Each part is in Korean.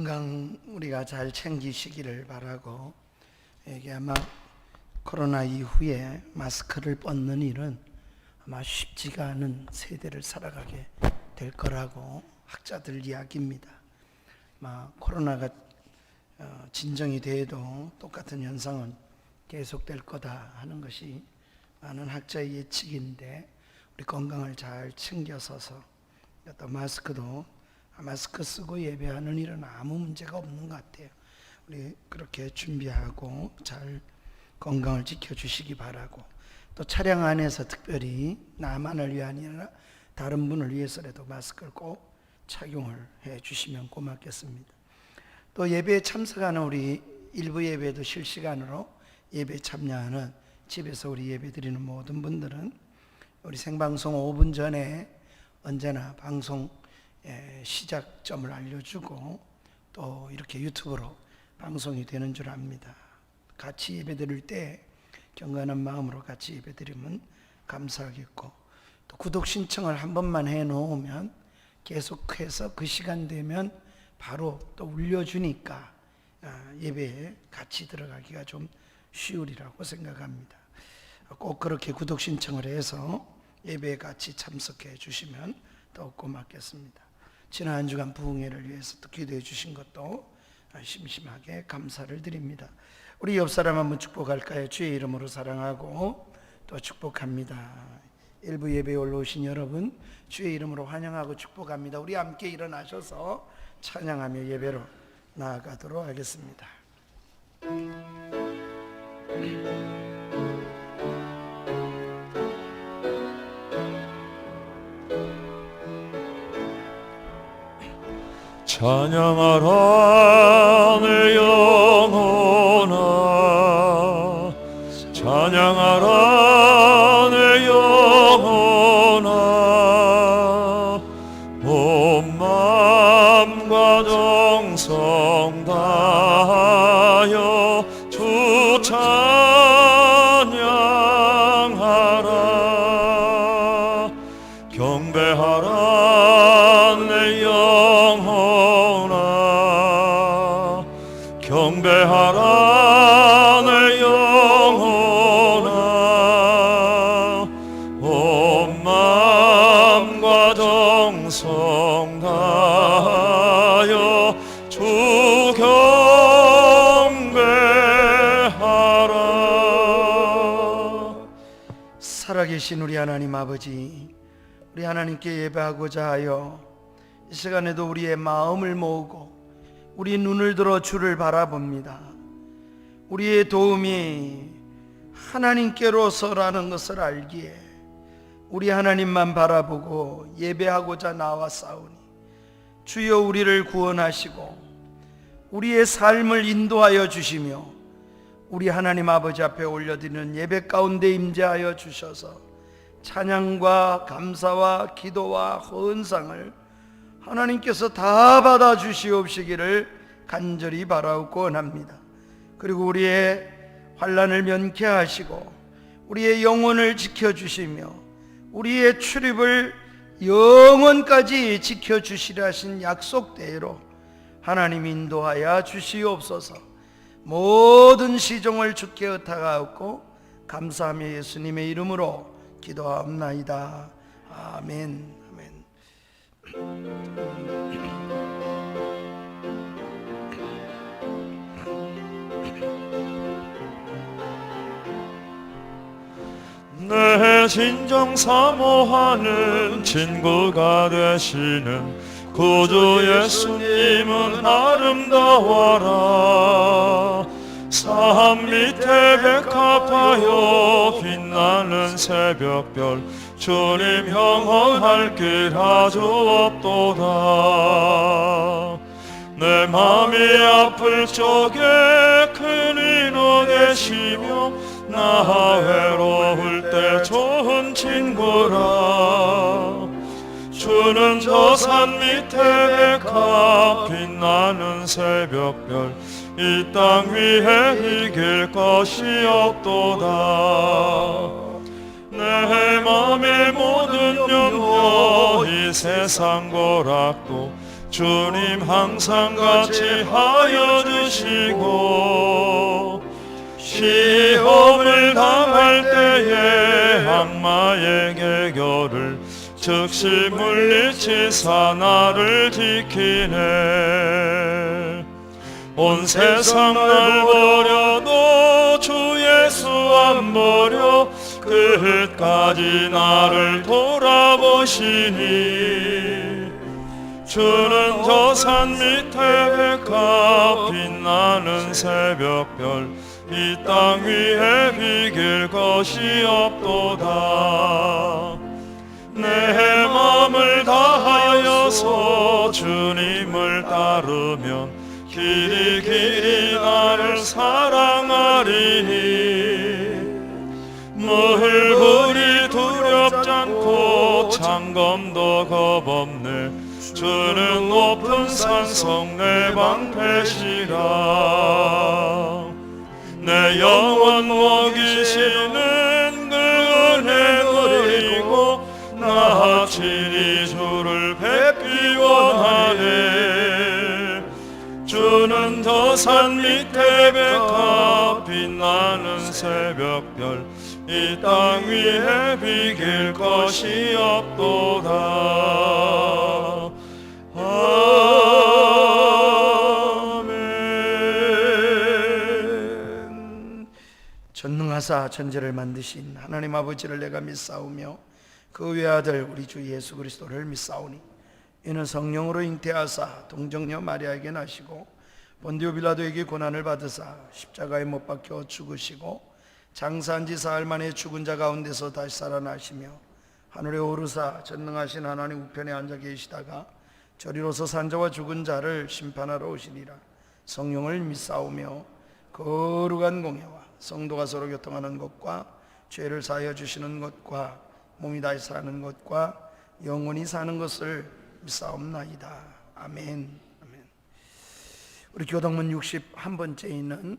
건강 우리가 잘 챙기시기를 바라고, 이게 아마 코로나 이후에 마스크를 벗는 일은 아마 쉽지가 않은 세대를 살아가게 될 거라고 학자들 이야기입니다. 아마 코로나가 진정이 돼도 똑같은 현상은 계속될 거다 하는 것이 많은 학자의 예측인데, 우리 건강을 잘 챙겨서서 또 마스크 쓰고 예배하는 일은 아무 문제가 없는 것 같아요. 우리 그렇게 준비하고 잘 건강을 지켜주시기 바라고, 또 차량 안에서 특별히 나만을 위한 이 아니라 다른 분을 위해서라도 마스크를 꼭 착용을 해 주시면 고맙겠습니다. 또 예배에 참석하는 우리 일부 예배도 실시간으로 예배 참여하는 집에서 우리 예배 드리는 모든 분들은 우리 생방송 5분 전에 언제나 방송 시작점을 알려주고, 또 이렇게 유튜브로 방송이 되는 줄 압니다. 같이 예배 드릴 때 경건한 마음으로 같이 예배 드리면 감사하겠고, 또 구독 신청을 한 번만 해 놓으면 계속해서 그 시간 되면 바로 또 울려주니까 예배에 같이 들어가기가 좀 쉬우리라고 생각합니다. 꼭 그렇게 구독 신청을 해서 예배에 같이 참석해 주시면 더욱 고맙겠습니다. 지난 한 주간 부흥회를 위해서 또 기도해 주신 것도 심심하게 감사를 드립니다. 우리 옆 사람 한번 축복할까요? 주의 이름으로 사랑하고 또 축복합니다. 일부 예배에 올라오신 여러분 주의 이름으로 환영하고 축복합니다. 우리 함께 일어나셔서 찬양하며 예배로 나아가도록 하겠습니다. 찬양하라 내 영혼아, 찬양하라 내 영혼아, 온 마음과 정성 다하여 주 찬양하라. 경배하라 내 영혼아, 경배하라 내 영혼아, 온 마음과 정성 다하여 주 경배하라. 살아계신 우리 하나님 아버지, 우리 하나님께 예배하고자 하여 이 시간에도 우리의 마음을 모으고 우리 눈을 들어 주를 바라봅니다. 우리의 도움이 하나님께로서라는 것을 알기에 우리 하나님만 바라보고 예배하고자 나왔사오니, 주여 우리를 구원하시고 우리의 삶을 인도하여 주시며 우리 하나님 아버지 앞에 올려드리는 예배 가운데 임재하여 주셔서 찬양과 감사와 기도와 헌상을 하나님께서 다 받아 주시옵시기를 간절히 바라옵고 원합니다. 그리고 우리의 환난을 면케하시고 우리의 영혼을 지켜주시며 우리의 출입을 영원까지 지켜주시라 하신 약속대로 하나님 인도하여 주시옵소서. 모든 시종을 주께 의탁하옵고 감사하며 예수님의 이름으로 기도하옵나이다. 아멘. 아멘. 내 진정 사모하는 친구가 되시는 구주 예수님은 아름다워라. 산 밑에 백합하여 빛나는 새벽별, 주님 형언할 길 아주 없도다. 내 맘이 아플 적에 큰 위로 계시며 나 외로울 때 좋은 친구라. 주는 저 산 밑에 백합 빛나는 새벽별, 이 땅 위에 이길 것이 없도다. 내 맘의 모든 염려 이 세상 고락도 주님 항상 같이 하여 주시고 시험을 당할 때에 악마에게 결을 즉시 물리치사 나를 지키네. 온 세상 날 버려도 주 예수 안 버려 끝까지 나를 돌아보시니. 주는 저 산 밑에 백합 빛나는 새벽별 이 땅 위에 비길 것이 없도다. 내 마음을 다하여서 주님을 따르면 길이 길이 나를 사랑하리니. 물불이 두렵지 않고 창검도 겁없네. 주는 높은 산성 내 방패시라. 내 영혼 먹이시는 그 은혜 누리고 나 친히 주를 뵙기 원하네. 주는 저 산 밑에 백합 빛나는 새벽별 이 땅 위에 비길 것이 없도다. 아멘. 전능하사 천지를 만드신 하나님 아버지를 내가 믿사오며 그 외아들 우리 주 예수 그리스도를 믿사오니 이는 성령으로 잉태하사 동정녀 마리아에게 나시고 본디오 빌라도에게 고난을 받으사 십자가에 못 박혀 죽으시고 장사한 지 사흘 만에 죽은 자 가운데서 다시 살아나시며 하늘에 오르사 전능하신 하나님 우편에 앉아 계시다가 저리로서 산자와 죽은 자를 심판하러 오시리라. 성령을 믿사오며 거룩한 공예와 성도가 서로 교통하는 것과 죄를 사하여 주시는 것과 몸이 다시 사는 것과 영원히 사는 것을 믿사옵나이다. 아멘. 아멘. 우리 교독문 61번째에 있는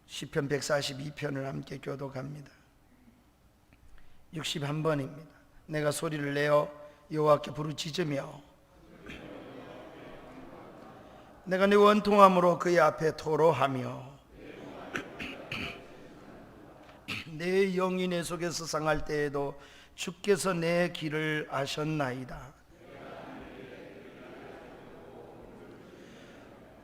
시편 142편을 함께 교독합니다. 61번입니다. 내가 소리를 내어 여호와께 부르짖으며 내가 내 원통함으로 그의 앞에 토로하며 내 영이 내 속에서 상할 때에도 주께서 내 길을 아셨나이다.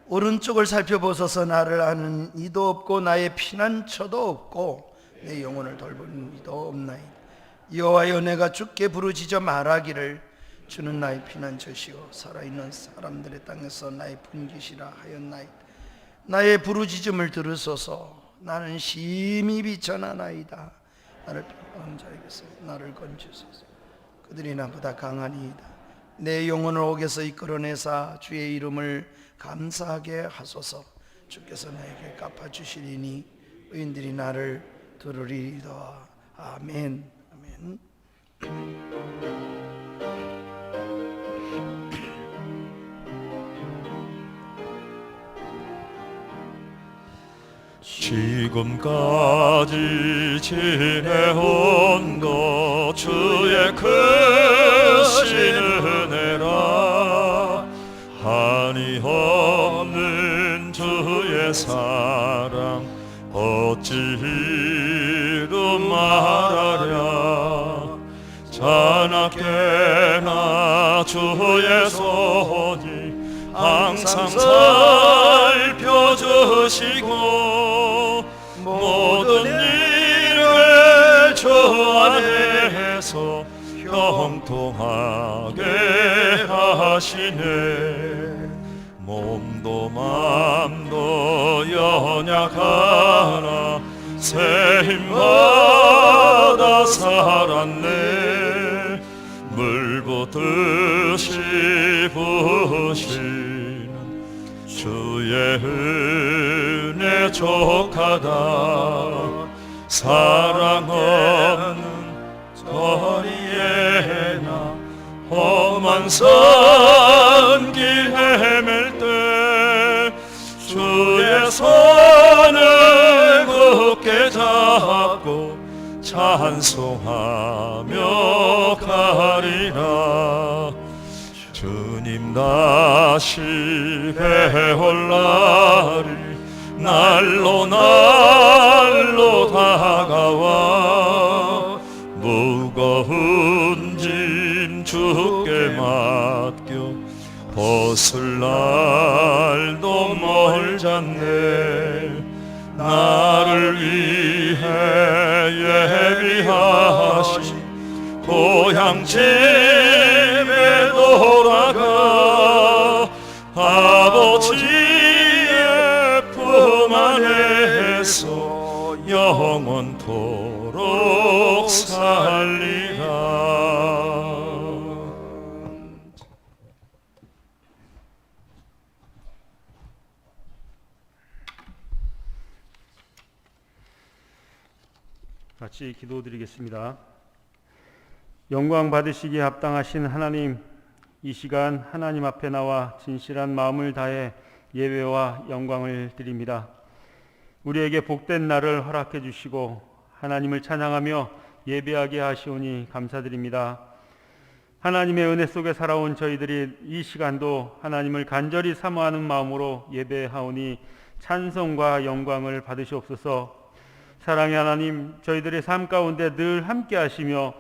오른쪽을 살펴보소서. 나를 아는 이도 없고 나의 피난처도 없고 내 영혼을 돌보는 이도 없나이다. 여호와여 내가 주께 부르짖어 말하기를 주는 나의 피난처시오 살아있는 사람들의 땅에서 나의 분깃이라 하였나이다. 나의 부르짖음을 들으소서. 나는 심히 비천하나이다. 나를 핍박하는 자에게서 나를 건지소서. 그들이 나보다 강하니이다. 내 영혼을 옥에서 이끌어내사 주의 이름을 감사하게 하소서. 주께서 나에게 갚아주시리니 의인들이 나를 들으리이다. 아멘. 아멘. 지금까지 지내온 것 주의 크신 은혜라. 한이 없는 주의 사랑 어찌 이루 말하랴. 자나깨나 주의 손이 항상 살펴주시고 모든 일을 주 안에서 형통하게 하시네. 몸도 맘도 연약하나 새 힘받아 살았네. 물붓듯이 부으시는 주의 은혜 족하다. 사랑 없는 거리에나 험한 산길 헤맬 때 주의 손을 굳게 잡고 찬송하며 가리라. 주님 다시 배울 날이 날로 날로 다가와 무거운 짐 주께 맡겨 벗을 날도 멀잖네. 나를 위해 예비하신 고향 집에 돌아가 아버지의 품 안에서 영원토록 살리라. 같이 기도드리겠습니다. 영광 받으시기에 합당하신 하나님, 이 시간 하나님 앞에 나와 진실한 마음을 다해 예배와 영광을 드립니다. 우리에게 복된 날을 허락해 주시고 하나님을 찬양하며 예배하게 하시오니 감사드립니다. 하나님의 은혜 속에 살아온 저희들이 이 시간도 하나님을 간절히 사모하는 마음으로 예배하오니 찬송과 영광을 받으시옵소서. 사랑의 하나님, 저희들의 삶 가운데 늘 함께 하시며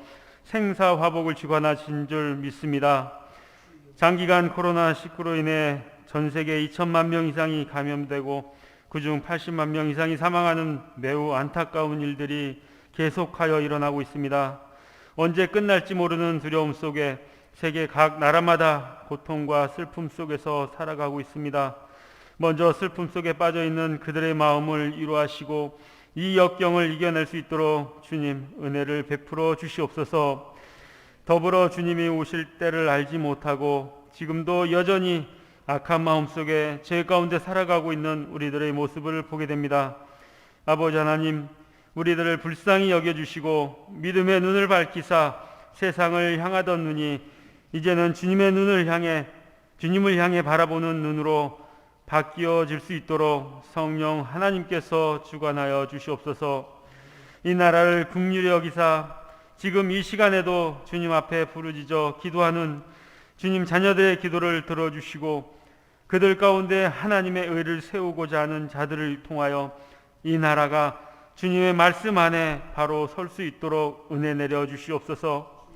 생사화복을 주관하신 줄 믿습니다. 장기간 코로나19로 인해 전 세계 2천만 명 이상이 감염되고 그중 80만 명 이상이 사망하는 매우 안타까운 일들이 계속하여 일어나고 있습니다. 언제 끝날지 모르는 두려움 속에 세계 각 나라마다 고통과 슬픔 속에서 살아가고 있습니다. 먼저 슬픔 속에 빠져있는 그들의 마음을 위로하시고 이 역경을 이겨낼 수 있도록 주님 은혜를 베풀어 주시옵소서. 더불어 주님이 오실 때를 알지 못하고 지금도 여전히 악한 마음 속에 죄 가운데 살아가고 있는 우리들의 모습을 보게 됩니다. 아버지 하나님, 우리들을 불쌍히 여겨주시고 믿음의 눈을 밝히사 세상을 향하던 눈이 이제는 주님을 향해 바라보는 눈으로 바뀌어질 수 있도록 성령 하나님께서 주관하여 주시옵소서. 이 나라를 긍휼히 여기사 지금 이 시간에도 주님 앞에 부르짖어 기도하는 주님 자녀들의 기도를 들어주시고 그들 가운데 하나님의 의를 세우고자 하는 자들을 통하여 이 나라가 주님의 말씀 안에 바로 설 수 있도록 은혜 내려 주시옵소서.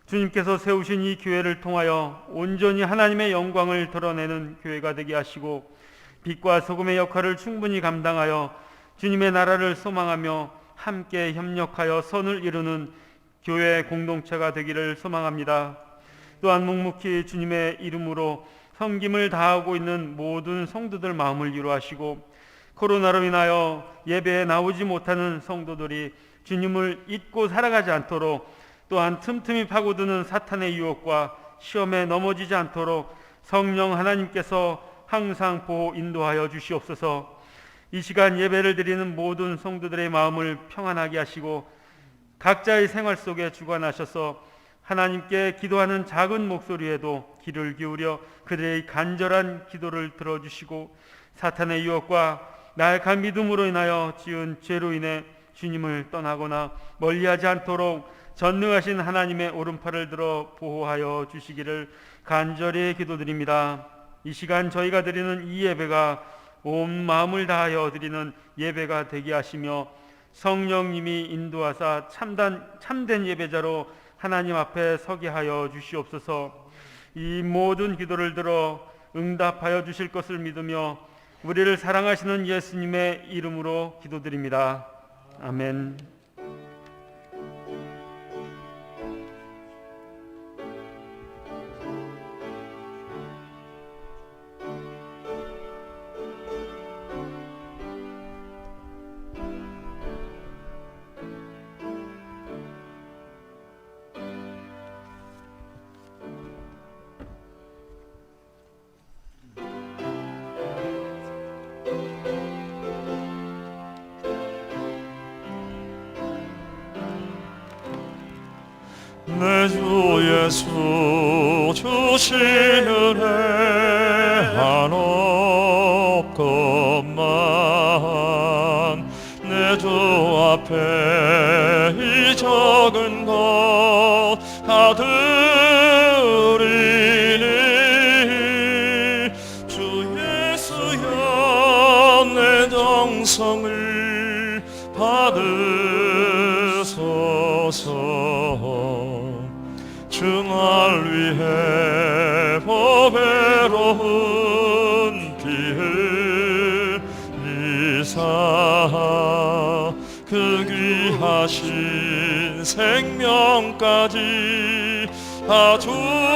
주님께서 세우신 이 교회를 통하여 온전히 하나님의 영광을 드러내는 교회가 되게 하시고 빛과 소금의 역할을 충분히 감당하여 주님의 나라를 소망하며 함께 협력하여 선을 이루는 교회 공동체가 되기를 소망합니다. 또한 묵묵히 주님의 이름으로 섬김을 다하고 있는 모든 성도들 마음을 위로하시고 코로나로 인하여 예배에 나오지 못하는 성도들이 주님을 잊고 살아가지 않도록 또한 틈틈이 파고드는 사탄의 유혹과 시험에 넘어지지 않도록 성령 하나님께서 항상 보호 인도하여 주시옵소서. 이 시간 예배를 드리는 모든 성도들의 마음을 평안하게 하시고 각자의 생활 속에 주관하셔서 하나님께 기도하는 작은 목소리에도 귀를 기울여 그들의 간절한 기도를 들어주시고 사탄의 유혹과 나약한 믿음으로 인하여 지은 죄로 인해 주님을 떠나거나 멀리하지 않도록 전능하신 하나님의 오른팔을 들어 보호하여 주시기를 간절히 기도드립니다. 이 시간 저희가 드리는 이 예배가 온 마음을 다하여 드리는 예배가 되게 하시며 성령님이 인도하사 참된 예배자로 하나님 앞에 서게 하여 주시옵소서. 이 모든 기도를 들어 응답하여 주실 것을 믿으며 우리를 사랑하시는 예수님의 이름으로 기도드립니다. 아멘. 내 주 예수 주신 은혜 한없건만 내 주 앞에 이 적은 것 다 드리니 받으소서. 주날 위해 보배로운 피를 이사 그 귀하신 생명까지 다 주시니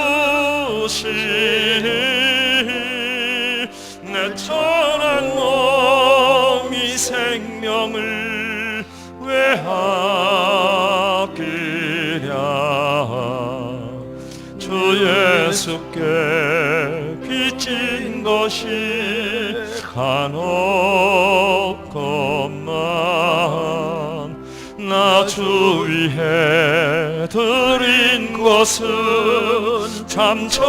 내 천한 몸이 생명을 왜 아끼랴. 주 예수께 빚진 것이 한없건만 나 주 위해 드린 것은 참 적으니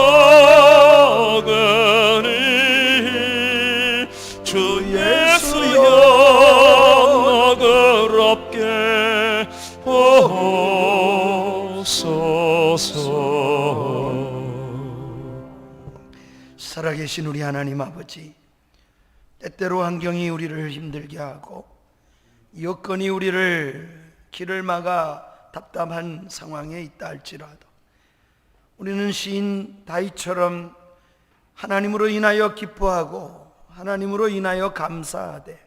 주 예수여 너그럽게 보소서. 살아계신 우리 하나님 아버지, 때때로 환경이 우리를 힘들게 하고 여건이 우리를 길을 막아 답답한 상황에 있다 할지라도 우리는 시인 다윗처럼 하나님으로 인하여 기뻐하고 하나님으로 인하여 감사하되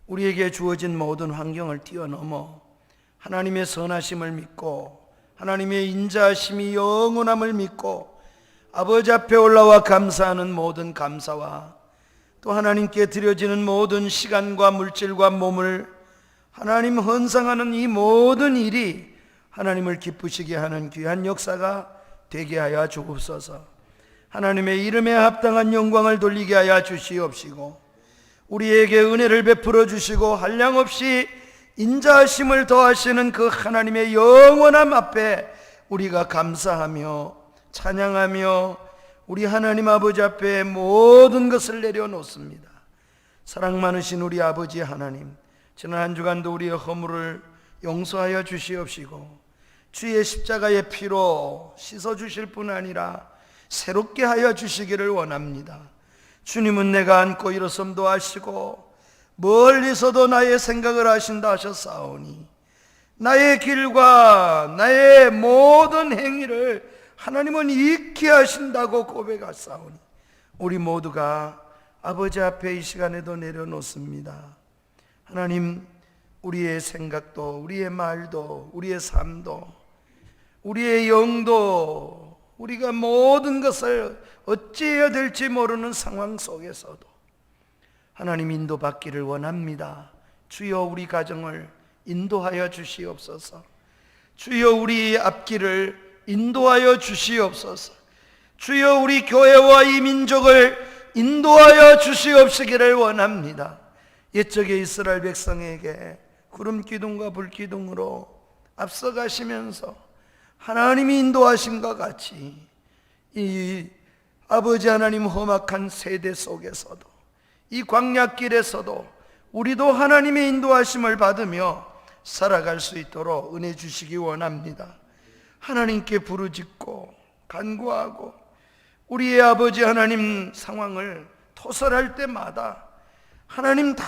우리에게 주어진 모든 환경을 뛰어넘어 하나님의 선하심을 믿고 하나님의 인자하심이 영원함을 믿고 아버지 앞에 올라와 감사하는 모든 감사와 또 하나님께 드려지는 모든 시간과 물질과 몸을 하나님 헌상하는 이 모든 일이 하나님을 기쁘시게 하는 귀한 역사가 되게 하여 주옵소서. 하나님의 이름에 합당한 영광을 돌리게 하여 주시옵시고 우리에게 은혜를 베풀어 주시고 한량없이 인자하심을 더하시는 그 하나님의 영원함 앞에 우리가 감사하며 찬양하며 우리 하나님 아버지 앞에 모든 것을 내려놓습니다. 사랑 많으신 우리 아버지 하나님, 지난 한 주간도 우리의 허물을 용서하여 주시옵시고 주의 십자가의 피로 씻어주실 뿐 아니라 새롭게 하여 주시기를 원합니다. 주님은 내가 앉고 일어섬도 하시고 멀리서도 나의 생각을 하신다 하셨사오니 나의 길과 나의 모든 행위를 하나님은 익히 하신다고 고백하사오니 우리 모두가 아버지 앞에 이 시간에도 내려놓습니다. 하나님, 우리의 생각도 우리의 말도 우리의 삶도 우리의 영도 우리가 모든 것을 어찌해야 될지 모르는 상황 속에서도 하나님 인도받기를 원합니다. 주여 우리 가정을 인도하여 주시옵소서. 주여 우리 앞길을 인도하여 주시옵소서. 주여 우리 교회와 이 민족을 인도하여 주시옵시기를 원합니다. 옛적의 이스라엘 백성에게 구름 기둥과 불 기둥으로 앞서가시면서 하나님이 인도하심과 같이 이 아버지 하나님 험악한 세대 속에서도 이 광야길에서도 우리도 하나님의 인도하심을 받으며 살아갈 수 있도록 은혜 주시기 원합니다. 하나님께 부르짖고 간구하고 우리의 아버지 하나님 상황을 토설할 때마다 하나님 다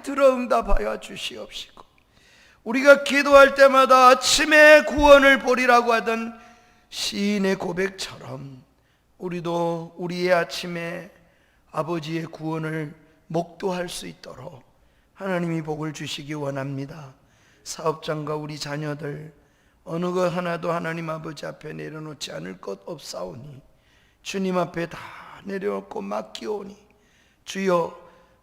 들어 응답하여 주시옵시고 우리가 기도할 때마다 아침에 구원을 보리라고 하던 시인의 고백처럼 우리도 우리의 아침에 아버지의 구원을 목도할 수 있도록 하나님이 복을 주시기 원합니다. 사업장과 우리 자녀들 어느 것 하나도 하나님 아버지 앞에 내려놓지 않을 것 없사오니 주님 앞에 다 내려놓고 맡기오니 주여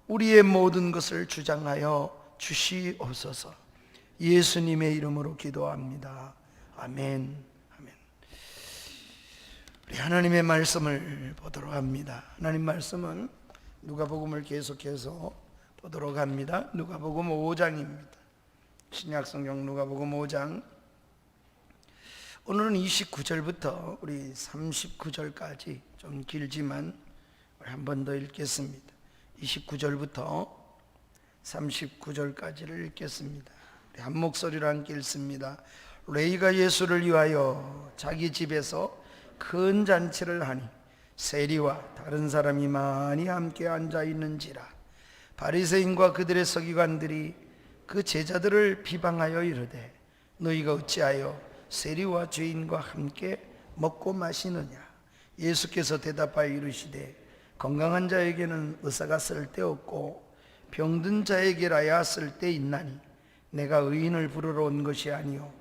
우리의 모든 것을 주장하여 주시옵소서. 예수님의 이름으로 기도합니다. 아멘. 아멘. 우리 하나님의 말씀을 보도록 합니다. 하나님 말씀은 누가복음을 계속해서 보도록 합니다. 누가복음 5장입니다. 신약성경 누가복음 5장. 오늘은 29절부터 우리 39절까지 좀 길지만 한 번 더 읽겠습니다. 29절부터 39절까지를 읽겠습니다. 우리 한 목소리로 함께 읽습니다. 레위가 예수를 위하여 자기 집에서 큰 잔치를 하니 세리와 다른 사람이 많이 함께 앉아 있는지라 바리새인과 그들의 서기관들이 그 제자들을 비방하여 이르되 너희가 어찌하여 세리와 죄인과 함께 먹고 마시느냐. 예수께서 대답하여 이르시되 건강한 자에게는 의사가 쓸데없고 병든 자에게라야 쓸데있나니 내가 의인을 부르러 온 것이 아니요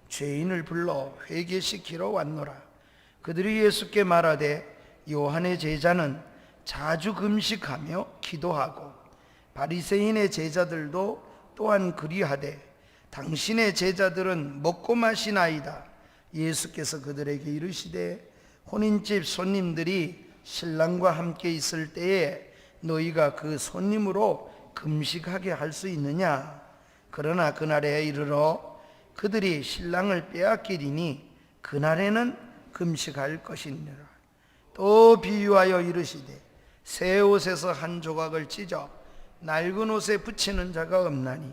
죄인을 불러 회개시키러 왔노라. 그들이 예수께 말하되 요한의 제자는 자주 금식하며 기도하고 바리새인의 제자들도 또한 그리하되 당신의 제자들은 먹고 마시나이다. 예수께서 그들에게 이르시되 혼인집 손님들이 신랑과 함께 있을 때에 너희가 그 손님으로 금식하게 할 수 있느냐. 그러나 그날에 이르러 그들이 신랑을 빼앗기리니 그날에는 금식할 것이니라. 또 비유하여 이르시되 새 옷에서 한 조각을 찢어 낡은 옷에 붙이는 자가 없나니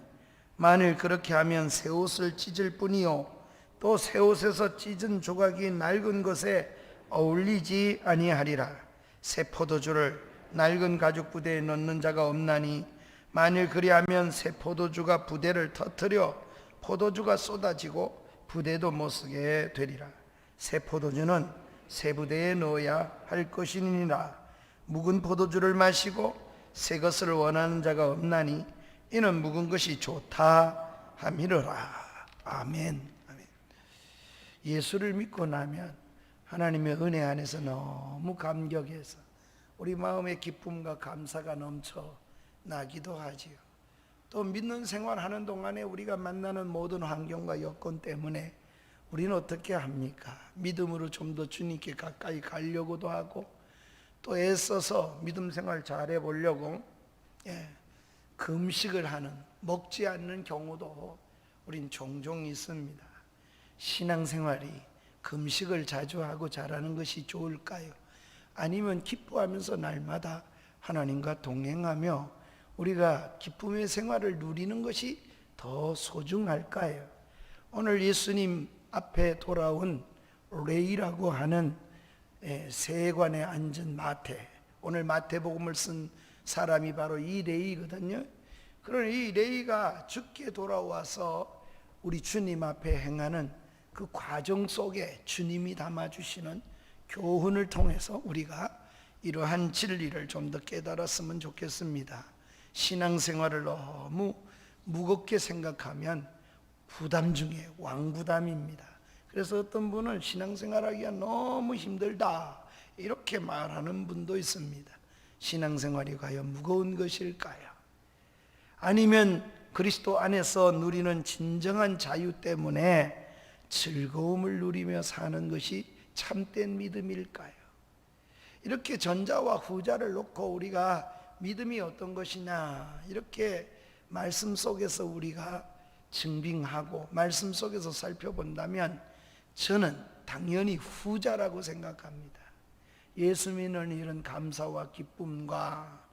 만일 그렇게 하면 새 옷을 찢을 뿐이요 또 새 옷에서 찢은 조각이 낡은 것에 어울리지 아니하리라. 새 포도주를 낡은 가죽 부대에 넣는 자가 없나니 만일 그리하면 새 포도주가 부대를 터뜨려 포도주가 쏟아지고 부대도 못 쓰게 되리라. 새 포도주는 새 부대에 넣어야 할 것이니라. 묵은 포도주를 마시고 새 것을 원하는 자가 없나니 이는 묵은 것이 좋다 함이로라. 아멘. 아멘. 예수를 믿고 나면 하나님의 은혜 안에서 너무 감격해서 우리 마음의 기쁨과 감사가 넘쳐 나기도 하지요. 또 믿는 생활하는 동안에 우리가 만나는 모든 환경과 여건 때문에 우리는 어떻게 합니까? 믿음으로 좀 더 주님께 가까이 가려고도 하고 또 애써서 믿음 생활 잘해 보려고 금식을 하는, 먹지 않는 경우도 우린 종종 있습니다. 신앙생활이 금식을 자주 하고 잘하는 것이 좋을까요? 아니면 기뻐하면서 날마다 하나님과 동행하며 우리가 기쁨의 생활을 누리는 것이 더 소중할까요? 오늘 예수님 앞에 돌아온 레이라고 하는 세관에 앉은 마태, 오늘 마태복음을 쓴 사람이 바로 이 레이거든요. 그러나 이 레이가 죽게 돌아와서 우리 주님 앞에 행하는 그 과정 속에 주님이 담아주시는 교훈을 통해서 우리가 이러한 진리를 좀 더 깨달았으면 좋겠습니다. 신앙생활을 너무 무겁게 생각하면 부담 중에 왕부담입니다. 그래서 어떤 분은 신앙생활하기가 너무 힘들다 이렇게 말하는 분도 있습니다. 신앙생활이 과연 무거운 것일까요? 아니면 그리스도 안에서 누리는 진정한 자유 때문에 즐거움을 누리며 사는 것이 참된 믿음일까요? 이렇게 전자와 후자를 놓고 우리가 믿음이 어떤 것이냐 이렇게 말씀 속에서 우리가 증빙하고 말씀 속에서 살펴본다면 저는 당연히 후자라고 생각합니다. 예수 믿는 이런 감사와 기쁨과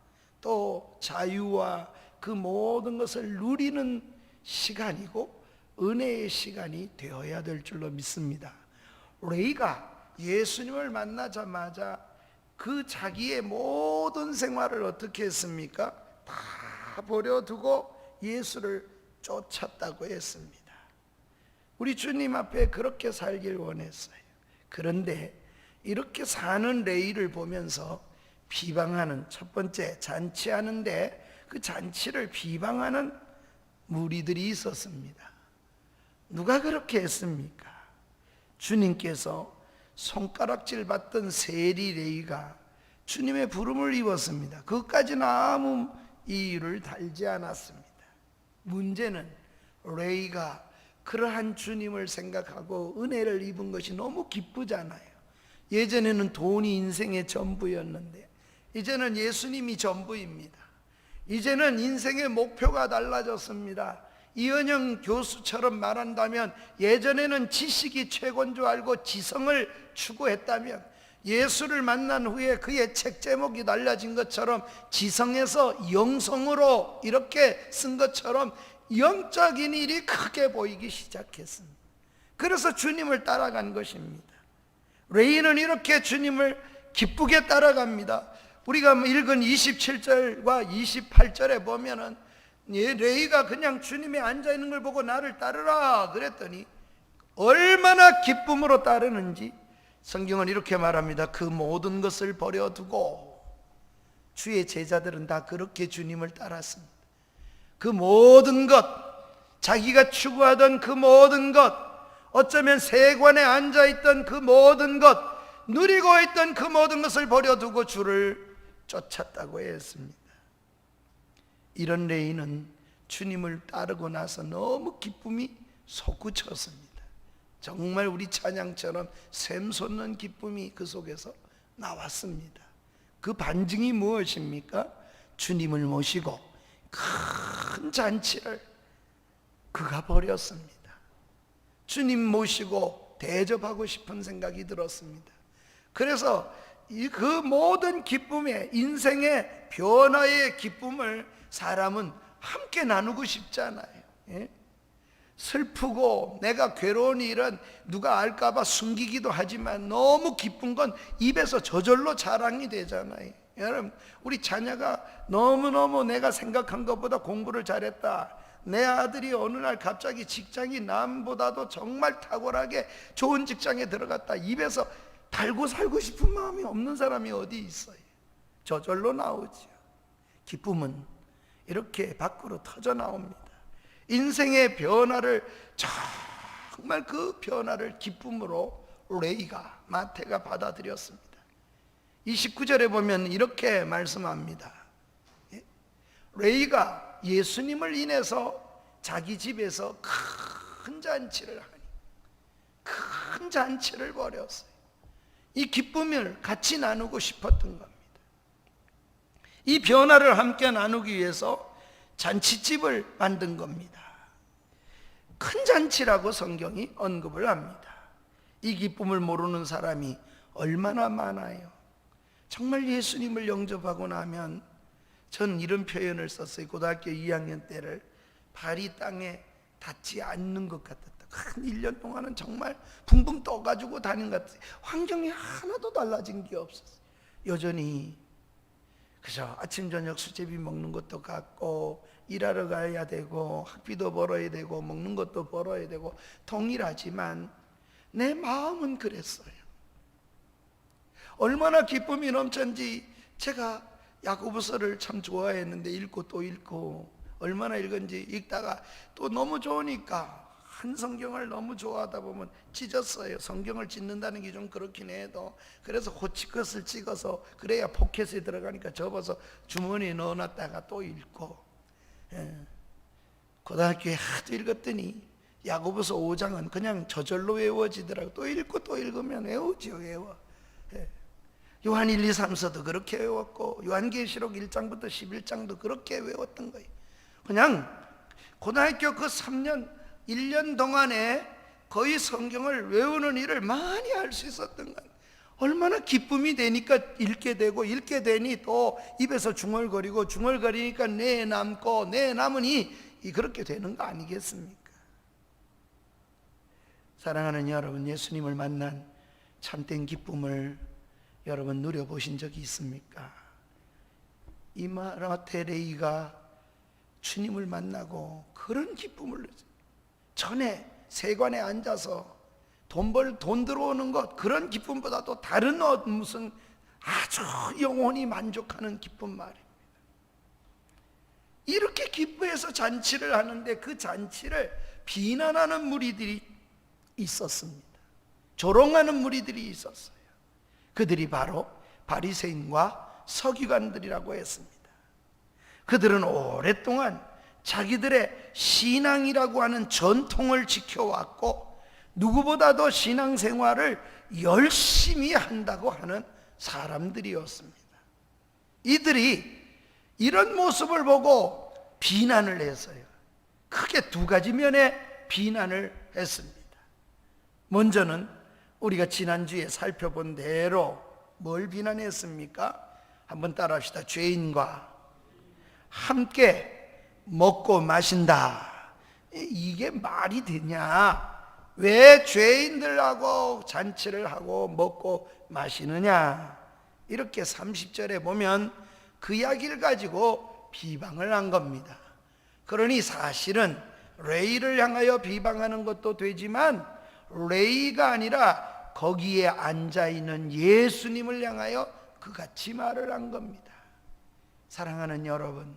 또 자유와 그 모든 것을 누리는 시간이고 은혜의 시간이 되어야 될 줄로 믿습니다. 레이가 예수님을 만나자마자 그 자기의 모든 생활을 어떻게 했습니까? 다 버려두고 예수를 쫓았다고 했습니다. 우리 주님 앞에 그렇게 살길 원했어요. 그런데 이렇게 사는 레이를 보면서 비방하는, 첫 번째 잔치하는데 그 잔치를 비방하는 무리들이 있었습니다. 누가 그렇게 했습니까? 주님께서 손가락질 받던 세리 레이가 주님의 부름을 입었습니다. 그것까지는 아무 이유를 달지 않았습니다. 문제는 레이가 그러한 주님을 생각하고 은혜를 입은 것이 너무 기쁘잖아요. 예전에는 돈이 인생의 전부였는데 이제는 예수님이 전부입니다. 이제는 인생의 목표가 달라졌습니다. 이은영 교수처럼 말한다면 예전에는 지식이 최고인 줄 알고 지성을 추구했다면 예수를 만난 후에 그의 책 제목이 달라진 것처럼 지성에서 영성으로 이렇게 쓴 것처럼 영적인 일이 크게 보이기 시작했습니다. 그래서 주님을 따라간 것입니다. 레이는 이렇게 주님을 기쁘게 따라갑니다. 우리가 읽은 27절과 28절에 보면은 레이가 그냥 주님이 앉아있는 걸 보고 나를 따르라 그랬더니 얼마나 기쁨으로 따르는지 성경은 이렇게 말합니다. 그 모든 것을 버려두고, 주의 제자들은 다 그렇게 주님을 따랐습니다. 그 모든 것, 자기가 추구하던 그 모든 것, 어쩌면 세관에 앉아있던 그 모든 것, 누리고 있던 그 모든 것을 버려두고 주를 쫓았다고 했습니다. 이런 레이는 주님을 따르고 나서 너무 기쁨이 솟구쳤습니다. 정말 우리 찬양처럼 샘솟는 기쁨이 그 속에서 나왔습니다. 그 반증이 무엇입니까? 주님을 모시고 큰 잔치를 그가 벌였습니다. 주님 모시고 대접하고 싶은 생각이 들었습니다. 그래서 그 모든 기쁨의, 인생의 변화의 기쁨을 사람은 함께 나누고 싶잖아요. 예? 슬프고 내가 괴로운 일은 누가 알까봐 숨기기도 하지만 너무 기쁜 건 입에서 저절로 자랑이 되잖아요. 여러분, 우리 자녀가 너무너무 내가 생각한 것보다 공부를 잘했다, 내 아들이 어느 날 갑자기 직장이 남보다도 정말 탁월하게 좋은 직장에 들어갔다, 입에서 달고 살고 싶은 마음이 없는 사람이 어디 있어요? 저절로 나오죠. 기쁨은 이렇게 밖으로 터져 나옵니다. 인생의 변화를, 정말 그 변화를 기쁨으로 레이가, 마태가 받아들였습니다. 29절에 보면 이렇게 말씀합니다. 레이가 예수님을 인해서 자기 집에서 큰 잔치를 하니, 큰 잔치를 벌였어요. 이 기쁨을 같이 나누고 싶었던 겁니다. 이 변화를 함께 나누기 위해서 잔치집을 만든 겁니다. 큰 잔치라고 성경이 언급을 합니다. 이 기쁨을 모르는 사람이 얼마나 많아요. 정말 예수님을 영접하고 나면, 전 이런 표현을 썼어요. 고등학교 2학년 때를 발이 땅에 닿지 않는 것 같았다. 한 1년 동안은 정말 붕붕 떠가지고 다닌 것 같아요. 환경이 하나도 달라진 게 없었어요. 여전히 그죠? 아침 저녁 수제비 먹는 것도 같고, 일하러 가야 되고, 학비도 벌어야 되고, 먹는 것도 벌어야 되고, 동일하지만 내 마음은 그랬어요. 얼마나 기쁨이 넘쳤는지, 제가 야고보서를 참 좋아했는데 읽고 또 읽고, 얼마나 읽은지, 읽다가 또 너무 좋으니까 한 성경을 너무 좋아하다 보면 찢었어요. 성경을 찢는다는 게 좀 그렇긴 해도, 그래서 호치컷을 찍어서, 그래야 포켓에 들어가니까 접어서 주머니에 넣어놨다가 또 읽고, 고등학교에 하도 읽었더니 야고보서 5장은 그냥 저절로 외워지더라고. 또 읽고 또 읽으면 외우죠. 외워. 요한 1, 2, 3서도 그렇게 외웠고, 요한계시록 1장부터 11장도 그렇게 외웠던 거예요. 그냥 고등학교 그 3년 1년 동안에 거의 성경을 외우는 일을 많이 할 수 있었던 거예요. 얼마나 기쁨이 되니까 읽게 되고, 읽게 되니 또 입에서 중얼거리고, 중얼거리니까 내 남고, 내 남으니 그렇게 되는 거 아니겠습니까? 사랑하는 여러분, 예수님을 만난 참된 기쁨을 여러분 누려보신 적이 있습니까? 이 마태 레이가 주님을 만나고 그런 기쁨을 누렸어요. 전에 세관에 앉아서 돈 들어오는 것, 그런 기쁨보다도 다른 무슨 아주 영혼이 만족하는 기쁨 말입니다. 이렇게 기뻐해서 잔치를 하는데, 그 잔치를 비난하는 무리들이 있었습니다. 조롱하는 무리들이 있었어요. 그들이 바로 바리새인과 서기관들이라고 했습니다. 그들은 오랫동안 자기들의 신앙이라고 하는 전통을 지켜왔고, 누구보다도 신앙생활을 열심히 한다고 하는 사람들이었습니다. 이들이 이런 모습을 보고 비난을 했어요. 크게 두 가지 면의 비난을 했습니다. 먼저는 우리가 지난주에 살펴본 대로 뭘 비난했습니까? 한번 따라합시다. 죄인과 함께 먹고 마신다. 이게 말이 되냐? 왜 죄인들하고 잔치를 하고 먹고 마시느냐? 이렇게 30절에 보면 그 이야기를 가지고 비방을 한 겁니다. 그러니 사실은 레이를 향하여 비방하는 것도 되지만 레이가 아니라 거기에 앉아있는 예수님을 향하여 그같이 말을 한 겁니다. 사랑하는 여러분,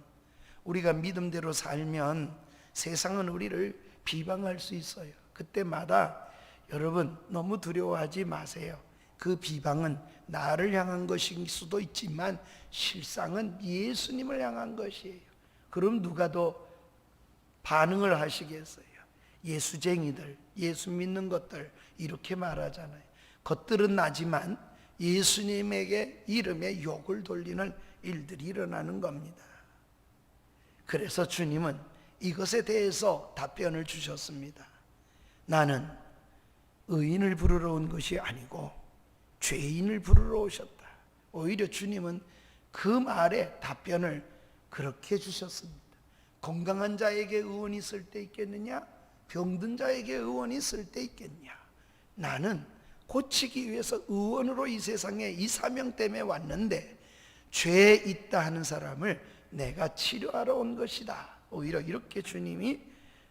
우리가 믿음대로 살면 세상은 우리를 비방할 수 있어요. 그때마다 여러분 너무 두려워하지 마세요. 그 비방은 나를 향한 것일 수도 있지만 실상은 예수님을 향한 것이에요. 그럼 누가 더 반응을 하시겠어요? 예수쟁이들, 예수 믿는 것들 이렇게 말하잖아요. 겉들은 나지만 예수님에게 이름에 욕을 돌리는 일들이 일어나는 겁니다. 그래서 주님은 이것에 대해서 답변을 주셨습니다. 나는 의인을 부르러 온 것이 아니고 죄인을 부르러 오셨다. 오히려 주님은 그 말에 답변을 그렇게 주셨습니다. 건강한 자에게 의원이 있을 때 있겠느냐? 병든 자에게 의원이 있을 때 있겠냐? 나는 고치기 위해서 의원으로 이 세상에 이 사명 때문에 왔는데 죄에 있다 하는 사람을 내가 치료하러 온 것이다. 오히려 이렇게 주님이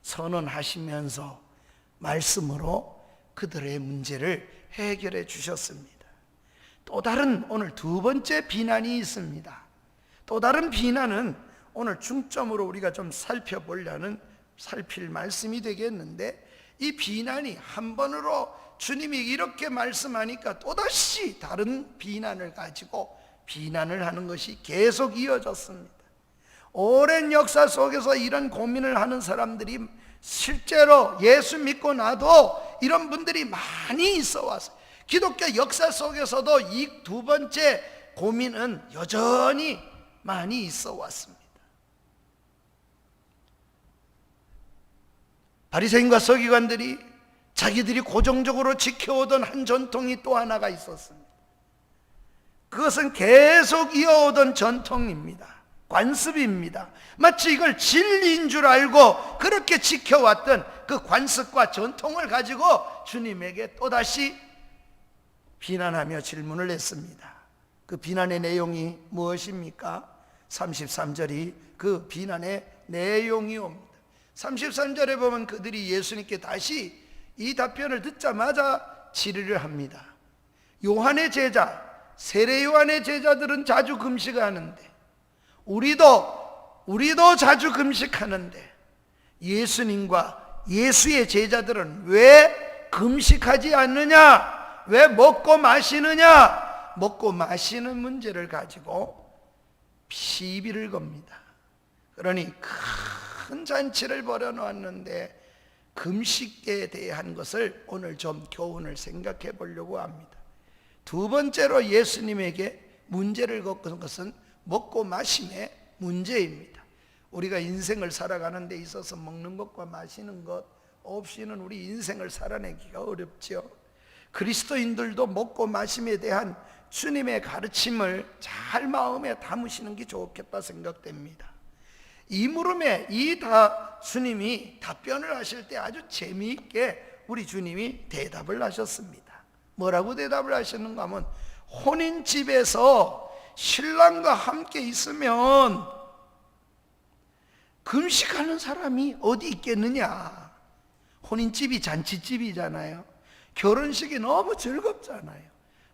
선언하시면서 말씀으로 그들의 문제를 해결해 주셨습니다. 또 다른 오늘 두 번째 비난이 있습니다. 또 다른 비난은 오늘 중점으로 우리가 좀 살필 말씀이 되겠는데, 이 비난이 한 번으로 주님이 이렇게 말씀하니까 또다시 다른 비난을 가지고 비난을 하는 것이 계속 이어졌습니다. 오랜 역사 속에서 이런 고민을 하는 사람들이 실제로 예수 믿고 나도 이런 분들이 많이 있어 왔어요. 기독교 역사 속에서도 이 두 번째 고민은 여전히 많이 있어 왔습니다. 바리새인과 서기관들이 자기들이 고정적으로 지켜오던 한 전통이 또 하나가 있었습니다. 그것은 계속 이어오던 전통입니다. 관습입니다. 마치 이걸 진리인 줄 알고 그렇게 지켜왔던 그 관습과 전통을 가지고 주님에게 또다시 비난하며 질문을 했습니다. 그 비난의 내용이 무엇입니까? 33절이 그 비난의 내용이 옵니다. 33절에 보면 그들이 예수님께 다시 이 답변을 듣자마자 질의를 합니다. 요한의 제자, 세례 요한의 제자들은 자주 금식하는데 우리도 자주 금식하는데 예수님과 예수의 제자들은 왜 금식하지 않느냐? 왜 먹고 마시느냐? 먹고 마시는 문제를 가지고 시비를 겁니다. 그러니 큰 잔치를 벌여놓았는데 금식에 대한 것을 오늘 좀 교훈을 생각해 보려고 합니다. 두 번째로 예수님에게 문제를 겪은 것은 먹고 마심의 문제입니다. 우리가 인생을 살아가는 데 있어서 먹는 것과 마시는 것 없이는 우리 인생을 살아내기가 어렵죠. 그리스도인들도 먹고 마심에 대한 주님의 가르침을 잘 마음에 담으시는 게 좋겠다 생각됩니다. 이 물음에 주님이 답변을 하실 때 아주 재미있게 우리 주님이 대답을 하셨습니다. 뭐라고 대답을 하셨는가 하면, 혼인집에서 신랑과 함께 있으면 금식하는 사람이 어디 있겠느냐. 혼인집이 잔치집이잖아요. 결혼식이 너무 즐겁잖아요.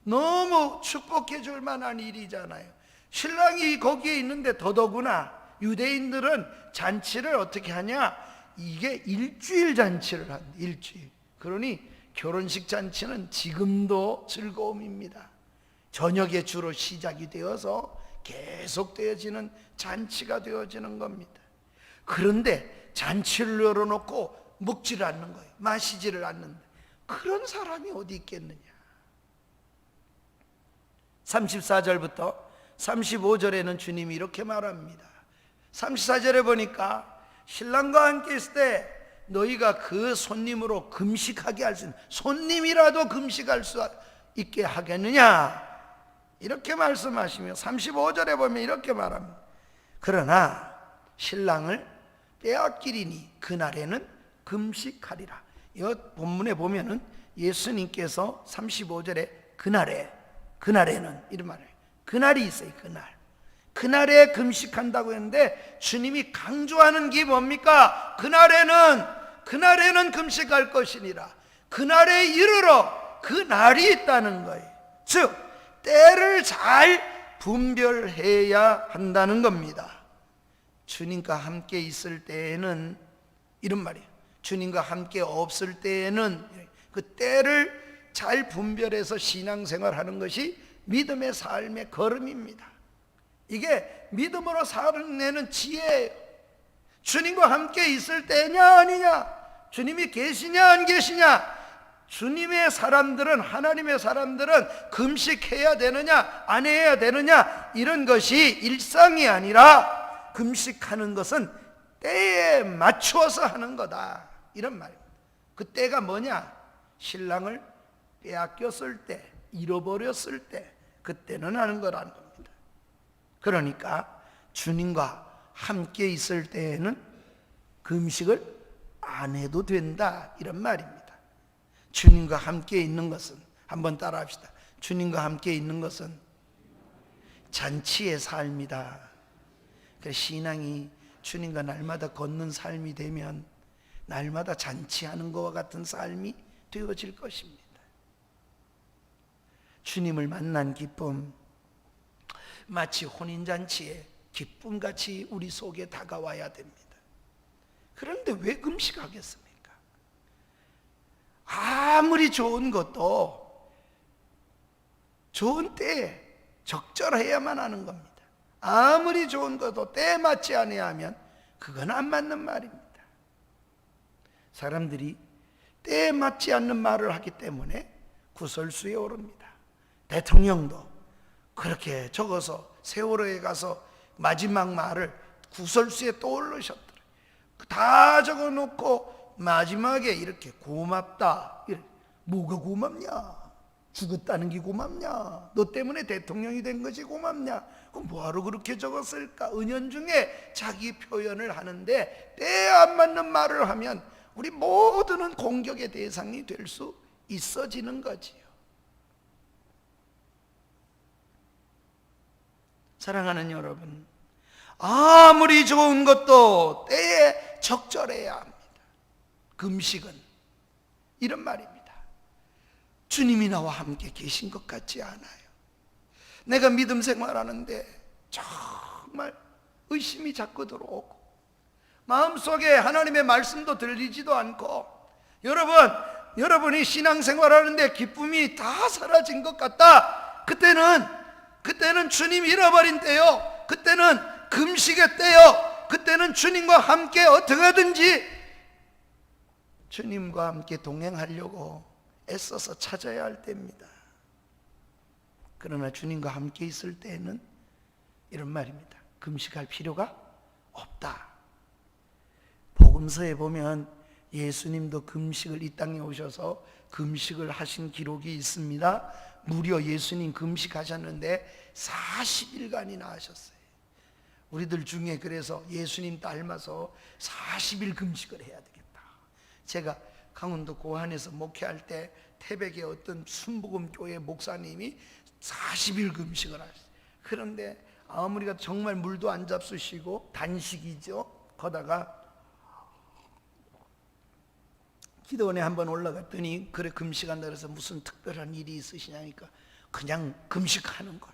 너무 축복해 줄 만한 일이잖아요. 신랑이 거기에 있는데 더더구나 유대인들은 잔치를 어떻게 하냐? 이게 일주일 잔치를 한다. 일주일. 그러니 결혼식 잔치는 지금도 즐거움입니다. 저녁에 주로 시작이 되어서 계속되어지는 잔치가 되어지는 겁니다. 그런데 잔치를 열어놓고 먹지를 않는 거예요. 마시지를 않는다. 그런 사람이 어디 있겠느냐. 34절부터 35절에는 주님이 이렇게 말합니다. 34절에 보니까 신랑과 함께 있을 때 너희가 그 손님으로 금식하게 할 수 있는, 손님이라도 금식할 수 있게 하겠느냐, 이렇게 말씀하시며 35절에 보면 이렇게 말합니다. 그러나 신랑을 빼앗기리니 그날에는 금식하리라. 이 본문에 보면은 예수님께서 35절에 그날에는 이런 말을 해요. 그날이 있어요. 그날에 금식한다고 했는데 주님이 강조하는 게 뭡니까? 그날에는 금식할 것이니라. 그날에 이르러 그 날이 있다는 거예요. 즉 때를 잘 분별해야 한다는 겁니다. 주님과 함께 있을 때에는 이런 말이에요. 주님과 함께 없을 때에는 그 때를 잘 분별해서 신앙생활하는 것이 믿음의 삶의 걸음입니다. 이게 믿음으로 살아내는 지혜예요. 주님과 함께 있을 때냐 아니냐, 주님이 계시냐 안 계시냐, 주님의 사람들은, 하나님의 사람들은 금식해야 되느냐 안 해야 되느냐, 이런 것이 일상이 아니라 금식하는 것은 때에 맞추어서 하는 거다, 이런 말입니다. 그 때가 뭐냐? 신랑을 빼앗겼을 때, 잃어버렸을 때, 그때는 하는 거라는 겁니다. 그러니까 주님과 함께 있을 때에는 금식을 안 해도 된다, 이런 말입니다. 주님과 함께 있는 것은, 한번 따라 합시다. 주님과 함께 있는 것은 잔치의 삶이다. 그래서 신앙이 주님과 날마다 걷는 삶이 되면 날마다 잔치하는 것과 같은 삶이 되어질 것입니다. 주님을 만난 기쁨, 마치 혼인잔치의 기쁨같이 우리 속에 다가와야 됩니다. 그런데 왜 금식하겠습니까? 아무리 좋은 것도 좋은 때에 적절해야만 하는 겁니다. 아무리 좋은 것도 때에 맞지 않아야 하면 그건 안 맞는 말입니다. 사람들이 때에 맞지 않는 말을 하기 때문에 구설수에 오릅니다. 대통령도 그렇게 적어서 세월호에 가서 마지막 말을 구설수에 떠올르셨더래요. 다 적어놓고 마지막에 이렇게 고맙다. 뭐가 고맙냐? 죽었다는 게 고맙냐? 너 때문에 대통령이 된 것이 고맙냐? 그럼 뭐하러 그렇게 적었을까? 은연중에 자기 표현을 하는데 때에 안 맞는 말을 하면 우리 모두는 공격의 대상이 될 수 있어지는 거지요. 사랑하는 여러분, 아무리 좋은 것도 때에 적절해야 합니다. 금식은 이런 말입니다. 주님이 나와 함께 계신 것 같지 않아요. 내가 믿음 생활하는데 정말 의심이 자꾸 들어오고 마음속에 하나님의 말씀도 들리지도 않고, 여러분이 신앙생활하는데 기쁨이 다 사라진 것 같다. 그때는 주님 잃어버린 때요, 그때는 금식의 때요, 그때는 주님과 함께 어떻게 하든지 주님과 함께 동행하려고 애써서 찾아야 할 때입니다. 그러나 주님과 함께 있을 때에는 이런 말입니다. 금식할 필요가 없다. 복음서에 보면 예수님도 금식을 이 땅에 오셔서 금식을 하신 기록이 있습니다. 무려 예수님 금식하셨는데 40일간이나 하셨어요. 우리들 중에 그래서 예수님 닮아서 40일 금식을 해야 되겠다. 제가 강원도 고안에서 목회할 때 태백의 어떤 순복음교회 목사님이 40일 금식을 하셨어요. 그런데 아무리가 정말 물도 안 잡수시고 단식이죠. 거다가 기도원에 한번 올라갔더니 그래 금식한다 그래서 무슨 특별한 일이 있으시냐니까 그냥 금식하는 거라.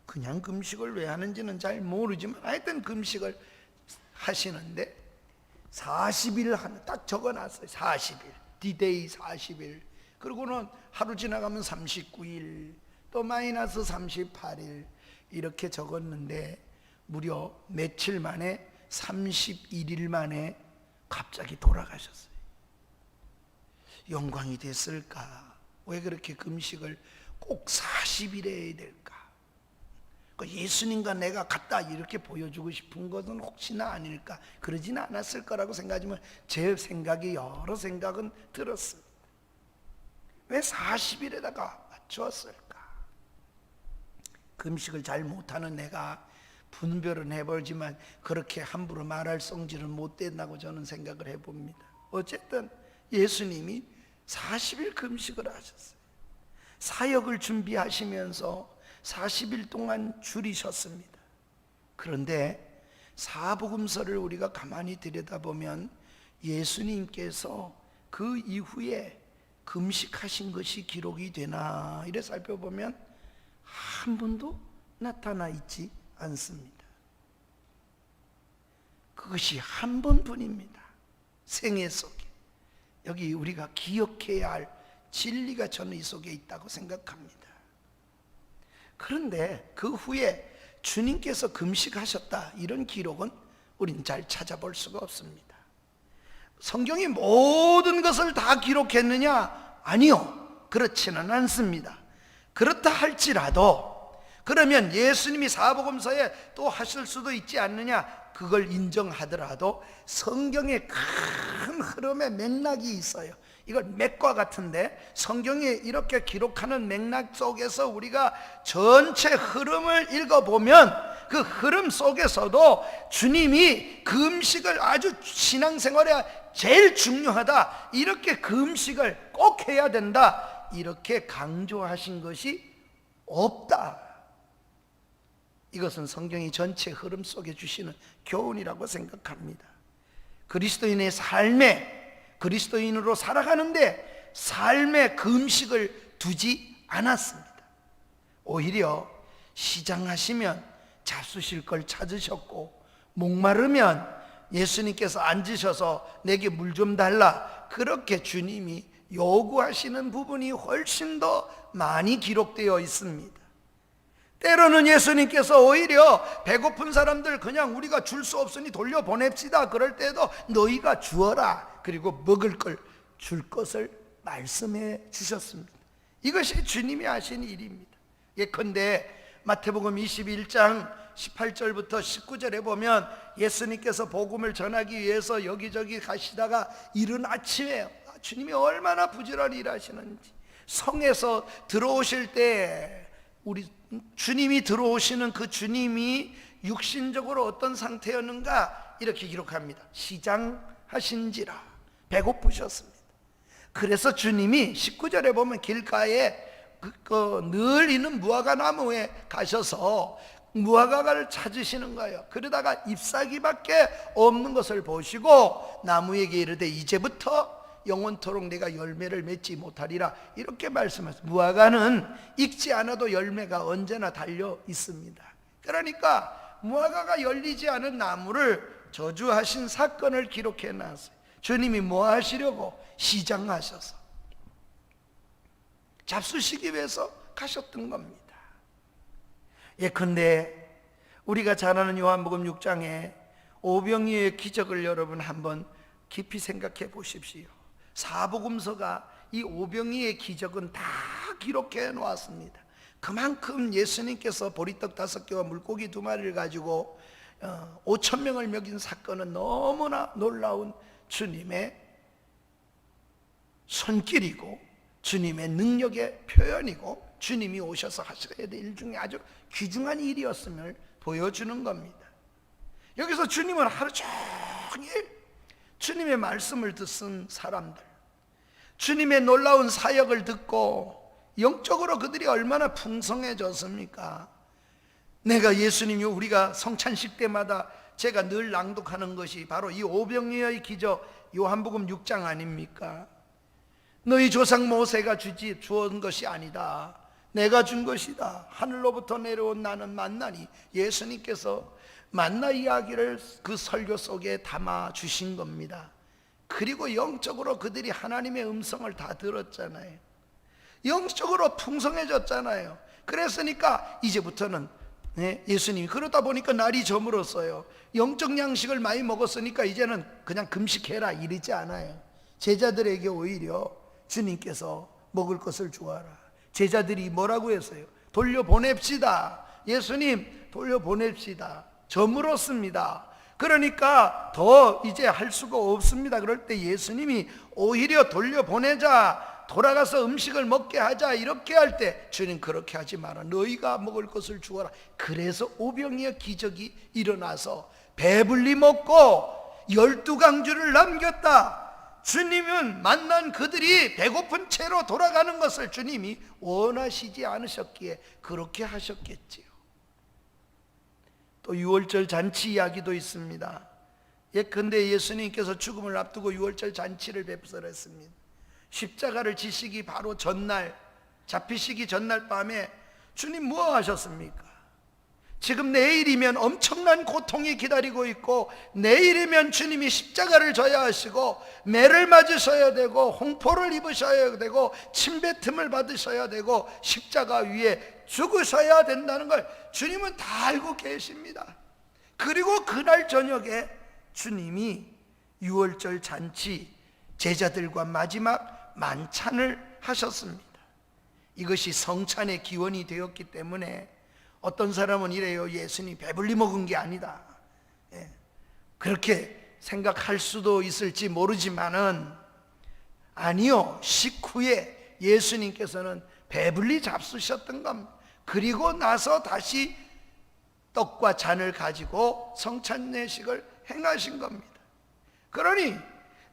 그냥 금식을 왜 하는지는 잘 모르지만 하여튼 금식을 하시는데 40일 하는 딱 적어놨어요. 40일 디데이 40일, 그리고는 하루 지나가면 39일, 또 마이너스 38일 이렇게 적었는데 무려 며칠 만에 31일 만에 갑자기 돌아가셨어요. 영광이 됐을까? 왜 그렇게 금식을 꼭 40일 해야 될까? 예수님과 내가 같다 이렇게 보여주고 싶은 것은 혹시나 아닐까? 그러진 않았을 거라고 생각하지만 제 생각이 여러 생각은 들었습니다. 왜 40일에다가 맞추었을까? 금식을 잘 못하는 내가 분별은 해보지만 그렇게 함부로 말할 성질은 못 된다고 저는 생각을 해봅니다. 어쨌든 예수님이 40일 금식을 하셨어요. 사역을 준비하시면서 40일 동안 줄이셨습니다. 그런데 사복음서를 우리가 가만히 들여다보면 예수님께서 그 이후에 금식하신 것이 기록이 되나 이래 살펴보면 한 번도 나타나 있지 않습니다. 그것이 한 번뿐입니다. 생애 속에. 여기 우리가 기억해야 할 진리가 저는 이 속에 있다고 생각합니다. 그런데 그 후에 주님께서 금식하셨다 이런 기록은 우린 잘 찾아볼 수가 없습니다. 성경이 모든 것을 다 기록했느냐? 아니요, 그렇지는 않습니다. 그렇다 할지라도 그러면 예수님이 사복음서에 또 하실 수도 있지 않느냐? 그걸 인정하더라도 성경의 큰 흐름의 맥락이 있어요. 이걸 맥과 같은데 성경이 이렇게 기록하는 맥락 속에서 우리가 전체 흐름을 읽어보면 그 흐름 속에서도 주님이 금식을 아주 신앙생활에 제일 중요하다, 이렇게 금식을 꼭 해야 된다, 이렇게 강조하신 것이 없다. 이것은 성경이 전체 흐름 속에 주시는 교훈이라고 생각합니다. 그리스도인의 삶에, 그리스도인으로 살아가는데 삶의 금식을 두지 않았습니다. 오히려 시장하시면 잡수실 걸 찾으셨고, 목마르면 예수님께서 앉으셔서 내게 물 좀 달라, 그렇게 주님이 요구하시는 부분이 훨씬 더 많이 기록되어 있습니다. 때로는 예수님께서 오히려 배고픈 사람들 그냥 우리가 줄 수 없으니 돌려보냅시다, 그럴 때도 너희가 주어라, 그리고 먹을 걸 줄 것을 말씀해 주셨습니다. 이것이 주님이 하신 일입니다. 예컨대 마태복음 21장 18절부터 19절에 보면 예수님께서 복음을 전하기 위해서 여기저기 가시다가 이른 아침에 주님이 얼마나 부지런히 일하시는지, 성에서 들어오실 때 우리 주님이 들어오시는 그 주님이 육신적으로 어떤 상태였는가 이렇게 기록합니다. 시장하신지라 배고프셨습니다. 그래서 주님이 19절에 보면 길가에 늘 있는 무화과 나무에 가셔서 무화과를 찾으시는 거예요. 그러다가 잎사귀밖에 없는 것을 보시고 나무에게 이르되 이제부터 영원토록 내가 열매를 맺지 못하리라, 이렇게 말씀하셨습니다. 무화과는 익지 않아도 열매가 언제나 달려 있습니다. 그러니까 무화과가 열리지 않은 나무를 저주하신 사건을 기록해 놨어요. 주님이 뭐 하시려고? 시장하셔서 잡수시기 위해서 가셨던 겁니다. 예컨대 우리가 잘 아는 요한복음 6장에 오병이어의 기적을 여러분 한번 깊이 생각해 보십시오. 사복음서가 이 오병이의 기적은 다 기록해 놓았습니다. 그만큼 예수님께서 보리떡 5개와 물고기 2마리를 가지고 5,000명을 먹인 사건은 너무나 놀라운 주님의 손길이고 주님의 능력의 표현이고 주님이 오셔서 하셔야 될 일 중에 아주 귀중한 일이었음을 보여주는 겁니다. 여기서 주님은 하루 종일 주님의 말씀을 듣는 사람들, 주님의 놀라운 사역을 듣고 영적으로 그들이 얼마나 풍성해졌습니까? 내가 예수님이 우리가 성찬식 때마다 제가 늘 낭독하는 것이 바로 이 오병이어의 기적 요한복음 6장 아닙니까? 너희 조상 모세가 주온 것이 아니다, 내가 준 것이다. 하늘로부터 내려온 나는 만나니, 예수님께서 만나 이야기를 그 설교 속에 담아 주신 겁니다. 그리고 영적으로 그들이 하나님의 음성을 다 들었잖아요. 영적으로 풍성해졌잖아요. 그랬으니까 이제부터는 예수님이 그러다 보니까 날이 저물었어요. 영적 양식을 많이 먹었으니까 이제는 그냥 금식해라 이러지 않아요. 제자들에게 오히려 주님께서 먹을 것을 주어라. 제자들이 뭐라고 했어요? 돌려보냅시다. 예수님 돌려보냅시다. 저물었습니다. 그러니까 더 이제 할 수가 없습니다. 그럴 때 예수님이 오히려 돌려보내자, 돌아가서 음식을 먹게 하자, 이렇게 할 때 주님 그렇게 하지 마라, 너희가 먹을 것을 주어라. 그래서 오병이어 기적이 일어나서 배불리 먹고 12강주를 남겼다. 주님은 만난 그들이 배고픈 채로 돌아가는 것을 주님이 원하시지 않으셨기에 그렇게 하셨겠지요. 또 유월절 잔치 이야기도 있습니다. 예컨대 예수님께서 죽음을 앞두고 유월절 잔치를 베풀었습니다. 십자가를 지시기 바로 전날, 잡히시기 전날 밤에 주님 뭐 하셨습니까? 지금 내일이면 엄청난 고통이 기다리고 있고, 내일이면 주님이 십자가를 져야 하시고 매를 맞으셔야 되고 홍포를 입으셔야 되고 침뱉음을 받으셔야 되고 십자가 위에 죽으셔야 된다는 걸 주님은 다 알고 계십니다. 그리고 그날 저녁에 주님이 유월절 잔치, 제자들과 마지막 만찬을 하셨습니다. 이것이 성찬의 기원이 되었기 때문에 어떤 사람은 이래요. 예수님이 배불리 먹은 게 아니다. 그렇게 생각할 수도 있을지 모르지만은 아니요, 식후에 예수님께서는 배불리 잡수셨던 겁니다. 그리고 나서 다시 떡과 잔을 가지고 성찬례식을 행하신 겁니다. 그러니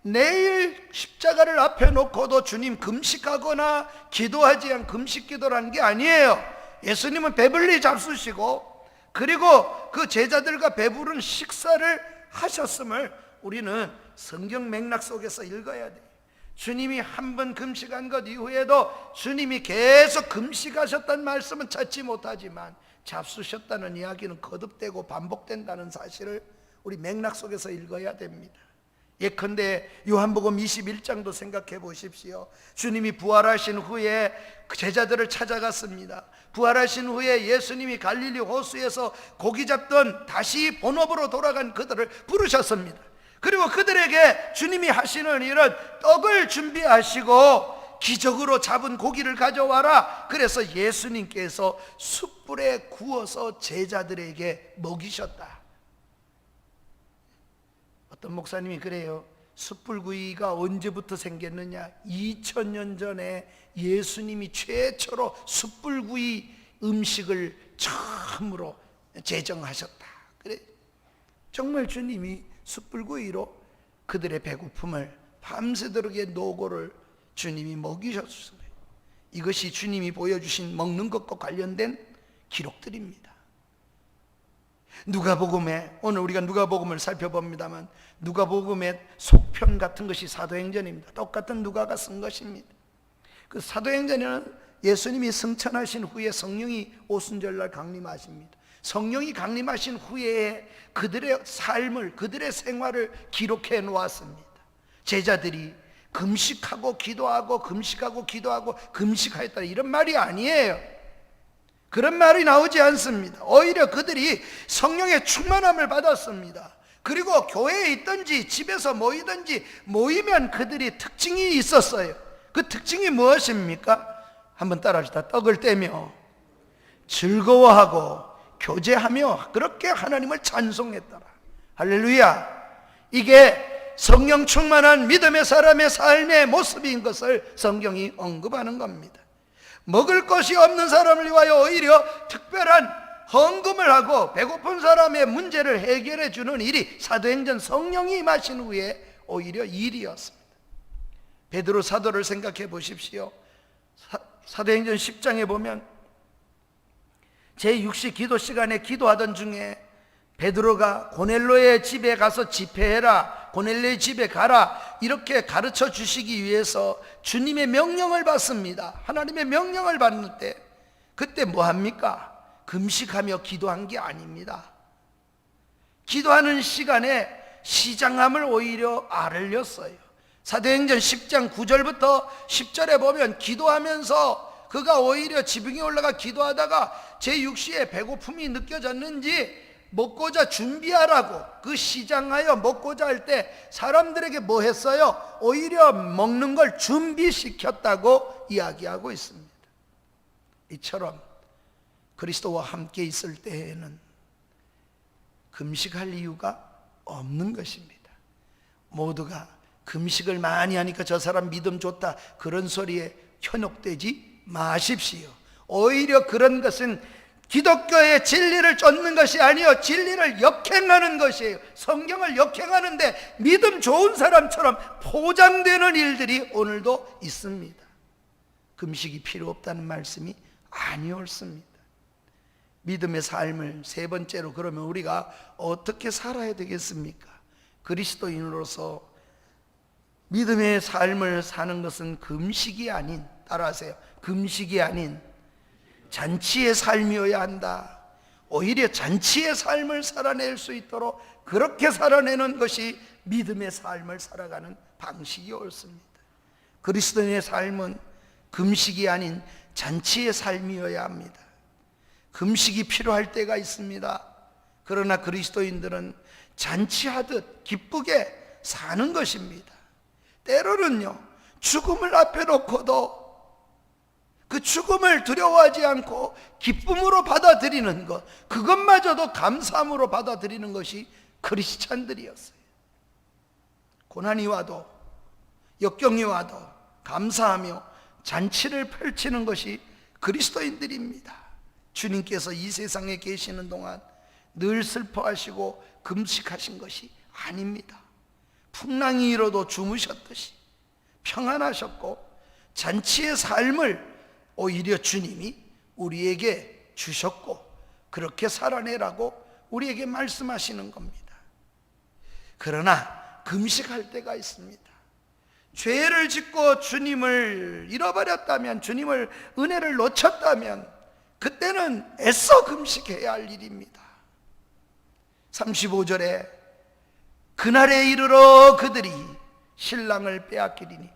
내일 십자가를 앞에 놓고도 주님 금식하거나 기도하지 않은 금식 기도를 한 게 아니에요. 예수님은 배불리 잡수시고 그리고 그 제자들과 배부른 식사를 하셨음을 우리는 성경 맥락 속에서 읽어야 돼요. 주님이 한 번 금식한 것 이후에도 주님이 계속 금식하셨다는 말씀은 찾지 못하지만 잡수셨다는 이야기는 거듭되고 반복된다는 사실을 우리 맥락 속에서 읽어야 됩니다. 예컨대 요한복음 21장도 생각해 보십시오. 주님이 부활하신 후에 제자들을 찾아갔습니다. 부활하신 후에 예수님이 갈릴리 호수에서 고기 잡던 다시 본업으로 돌아간 그들을 부르셨습니다. 그리고 그들에게 주님이 하시는 일은 떡을 준비하시고 기적으로 잡은 고기를 가져와라. 그래서 예수님께서 숯불에 구워서 제자들에게 먹이셨다. 어떤 목사님이 그래요. 숯불구이가 언제부터 생겼느냐? 2000년 전에 예수님이 최초로 숯불구이 음식을 처음으로 제정하셨다. 그래, 정말 주님이 숯불구이로 그들의 배고픔을 밤새도록의 노고를 주님이 먹이셨어요. 이것이 주님이 보여주신 먹는 것과 관련된 기록들입니다. 누가복음에, 오늘 우리가 누가복음을 살펴봅니다만 누가복음의 속편 같은 것이 사도행전입니다. 똑같은 누가가 쓴 것입니다. 그 사도행전에는 예수님이 승천하신 후에 성령이 오순절날 강림하십니다. 성령이 강림하신 후에 그들의 삶을, 그들의 생활을 기록해 놓았습니다. 제자들이 금식하고 기도하고 금식하고 기도하고 금식하였다, 이런 말이 아니에요. 그런 말이 나오지 않습니다. 오히려 그들이 성령의 충만함을 받았습니다. 그리고 교회에 있든지 집에서 모이든지 모이면 그들이 특징이 있었어요. 그 특징이 무엇입니까? 한번 따라합시다. 떡을 떼며 즐거워하고 교제하며 그렇게 하나님을 찬송했더라. 할렐루야. 이게 성령 충만한 믿음의 사람의 삶의 모습인 것을 성경이 언급하는 겁니다. 먹을 것이 없는 사람을 위하여 오히려 특별한 헌금을 하고 배고픈 사람의 문제를 해결해 주는 일이 사도행전 성령이 임하신 후에 오히려 일이었습니다. 베드로 사도를 생각해 보십시오. 사도행전 10장에 보면 제6시 기도 시간에 기도하던 중에 베드로가 고넬로의 집에 가서 집회해라, 고넬로의 집에 가라, 이렇게 가르쳐 주시기 위해서 주님의 명령을 받습니다. 하나님의 명령을 받는 때 그때 뭐 합니까? 금식하며 기도한 게 아닙니다. 기도하는 시간에 시장함을 오히려 아를렸어요. 사도행전 10장 9절부터 10절에 보면 기도하면서 그가 오히려 지붕에 올라가 기도하다가 제6시에 배고픔이 느껴졌는지 먹고자 준비하라고, 그 시장하여 먹고자 할 때 사람들에게 뭐 했어요? 오히려 먹는 걸 준비시켰다고 이야기하고 있습니다. 이처럼 그리스도와 함께 있을 때에는 금식할 이유가 없는 것입니다. 모두가 금식을 많이 하니까 저 사람 믿음 좋다, 그런 소리에 현혹되지 마십시오. 오히려 그런 것은 기독교의 진리를 쫓는 것이 아니요 진리를 역행하는 것이에요. 성경을 역행하는데 믿음 좋은 사람처럼 포장되는 일들이 오늘도 있습니다. 금식이 필요 없다는 말씀이 아니었습니다. 믿음의 삶을 세 번째로, 그러면 우리가 어떻게 살아야 되겠습니까? 그리스도인으로서 믿음의 삶을 사는 것은 금식이 아닌, 따라하세요, 금식이 아닌 잔치의 삶이어야 한다. 오히려 잔치의 삶을 살아낼 수 있도록 그렇게 살아내는 것이 믿음의 삶을 살아가는 방식이 옳습니다. 그리스도인의 삶은 금식이 아닌 잔치의 삶이어야 합니다. 금식이 필요할 때가 있습니다. 그러나 그리스도인들은 잔치하듯 기쁘게 사는 것입니다. 때로는요, 죽음을 앞에 놓고도 그 죽음을 두려워하지 않고 기쁨으로 받아들이는 것, 그것마저도 감사함으로 받아들이는 것이 크리스찬들이었어요. 고난이 와도 역경이 와도 감사하며 잔치를 펼치는 것이 그리스도인들입니다. 주님께서 이 세상에 계시는 동안 늘 슬퍼하시고 금식하신 것이 아닙니다. 풍랑이 일어도 주무셨듯이 평안하셨고, 잔치의 삶을 오히려 주님이 우리에게 주셨고 그렇게 살아내라고 우리에게 말씀하시는 겁니다. 그러나 금식할 때가 있습니다. 죄를 짓고 주님을 잃어버렸다면, 주님을 은혜를 놓쳤다면 그때는 애써 금식해야 할 일입니다. 35절에 그날에 이르러 그들이 신랑을 빼앗기리니,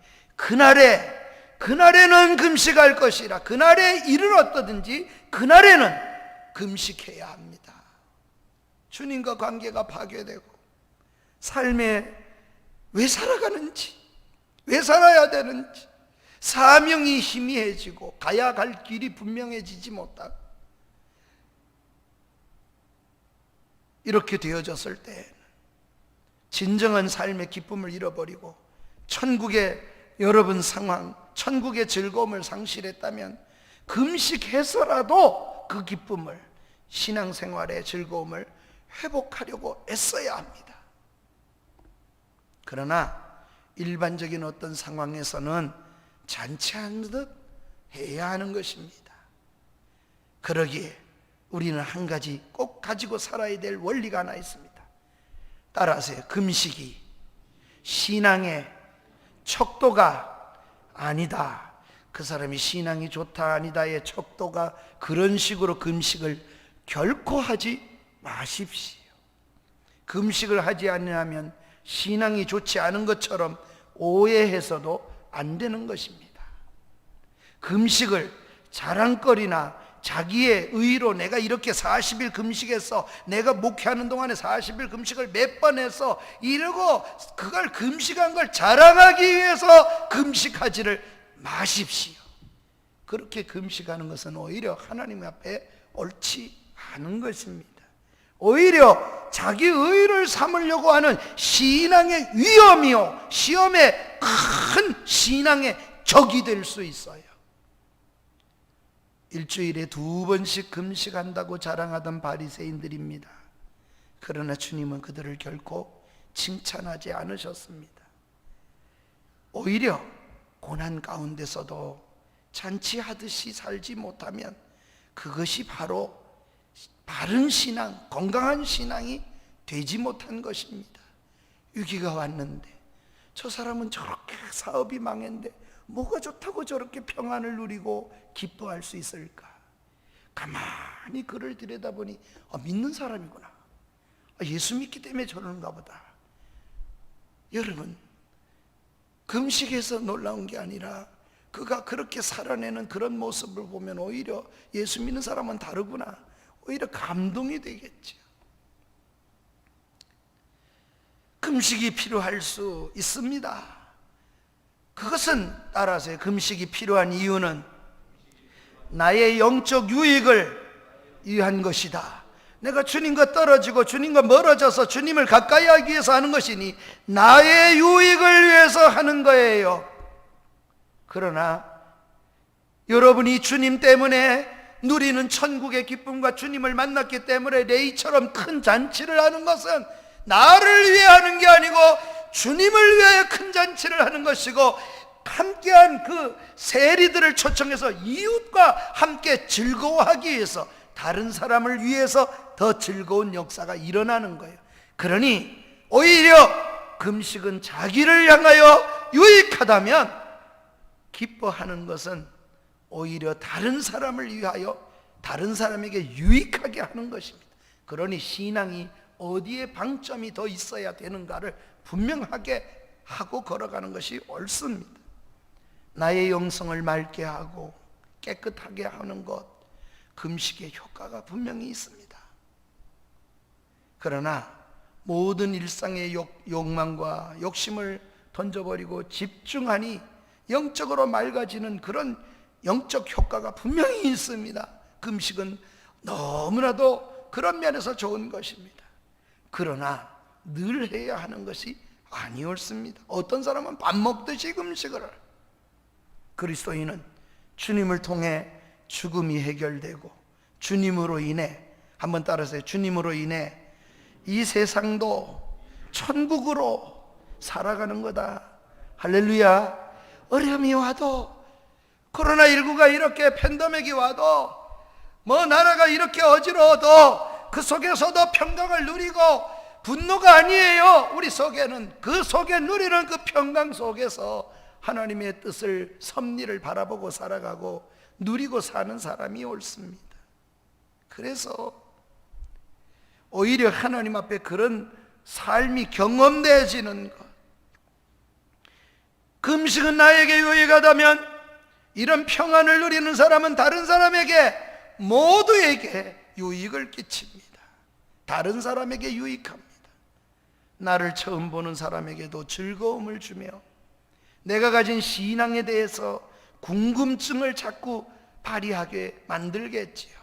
그날에는 금식할 것이라. 그날에 이르렀다든지 그날에는 금식해야 합니다. 주님과 관계가 파괴되고 삶에 왜 살아가는지, 왜 살아야 되는지, 사명이 희미해지고 가야 갈 길이 분명해지지 못하고 이렇게 되어졌을 때에는 진정한 삶의 기쁨을 잃어버리고 천국의 여러분 상황, 천국의 즐거움을 상실했다면 금식해서라도 그 기쁨을, 신앙생활의 즐거움을 회복하려고 애써야 합니다. 그러나 일반적인 어떤 상황에서는 잔치하는 듯 해야 하는 것입니다. 그러기에 우리는 한 가지 꼭 가지고 살아야 될 원리가 하나 있습니다. 따라하세요. 금식이 신앙의 척도가 아니다. 그 사람이 신앙이 좋다 아니다의 척도가 그런 식으로 금식을 결코 하지 마십시오. 금식을 하지 않으면 신앙이 좋지 않은 것처럼 오해해서도 안 되는 것입니다. 금식을 자랑거리나 자기의 의로 내가 이렇게 40일 금식했어, 내가 목회하는 동안에 40일 금식을 몇 번 했어, 이러고 그걸 금식한 걸 자랑하기 위해서 금식하지를 마십시오. 그렇게 금식하는 것은 오히려 하나님 앞에 옳지 않은 것입니다. 오히려 자기 의를 삼으려고 하는 신앙의 위험이요, 시험의 큰 신앙의 적이 될 수 있어요. 일주일에 2번씩 금식한다고 자랑하던 바리새인들입니다. 그러나 주님은 그들을 결코 칭찬하지 않으셨습니다. 오히려 고난 가운데서도 잔치하듯이 살지 못하면 그것이 바로 바른 신앙, 건강한 신앙이 되지 못한 것입니다. 위기가 왔는데 저 사람은 저렇게 사업이 망했는데 뭐가 좋다고 저렇게 평안을 누리고 기뻐할 수 있을까? 가만히 그를 들여다보니 믿는 사람이구나, 예수 믿기 때문에 저러는가 보다. 여러분, 금식에서 놀라운 게 아니라 그가 그렇게 살아내는 그런 모습을 보면 오히려 예수 믿는 사람은 다르구나, 오히려 감동이 되겠죠. 금식이 필요할 수 있습니다. 그것은 따라서 금식이 필요한 이유는 나의 영적 유익을 위한 것이다. 내가 주님과 떨어지고 주님과 멀어져서 주님을 가까이 하기 위해서 하는 것이니 나의 유익을 위해서 하는 거예요. 그러나 여러분이 주님 때문에 누리는 천국의 기쁨과 주님을 만났기 때문에 레이처럼 큰 잔치를 하는 것은 나를 위해 하는 게 아니고 주님을 위해 큰 잔치를 하는 것이고, 함께한 그 세리들을 초청해서 이웃과 함께 즐거워하기 위해서 다른 사람을 위해서 더 즐거운 역사가 일어나는 거예요. 그러니 오히려 금식은 자기를 향하여 유익하다면 기뻐하는 것은 오히려 다른 사람을 위하여 다른 사람에게 유익하게 하는 것입니다. 그러니 신앙이 어디에 방점이 더 있어야 되는가를 분명하게 하고 걸어가는 것이 옳습니다. 나의 영성을 맑게 하고 깨끗하게 하는 것, 금식의 효과가 분명히 있습니다. 그러나 모든 일상의 욕망과 욕심을 던져버리고 집중하니 영적으로 맑아지는 그런 영적 효과가 분명히 있습니다. 금식은 너무나도 그런 면에서 좋은 것입니다. 그러나 늘 해야 하는 것이 아니었습니다. 어떤 사람은 밥 먹듯이 금식을 해요. 그리스도인은 주님을 통해 죽음이 해결되고 주님으로 인해, 한번 따라서요, 주님으로 인해 이 세상도 천국으로 살아가는 거다. 할렐루야. 어려움이 와도, 코로나19가 이렇게 팬데믹이 와도, 뭐 나라가 이렇게 어지러워도 그 속에서도 평강을 누리고, 분노가 아니에요. 우리 속에는, 그 속에 누리는 그 평강 속에서 하나님의 뜻을, 섭리를 바라보고 살아가고 누리고 사는 사람이 옳습니다. 그래서 오히려 하나님 앞에 그런 삶이 경험되어지는 것, 금식은 나에게 유익하다면 이런 평안을 누리는 사람은 다른 사람에게, 모두에게 유익을 끼칩니다. 다른 사람에게 유익합니다. 나를 처음 보는 사람에게도 즐거움을 주며 내가 가진 신앙에 대해서 궁금증을 자꾸 발휘하게 만들겠지요.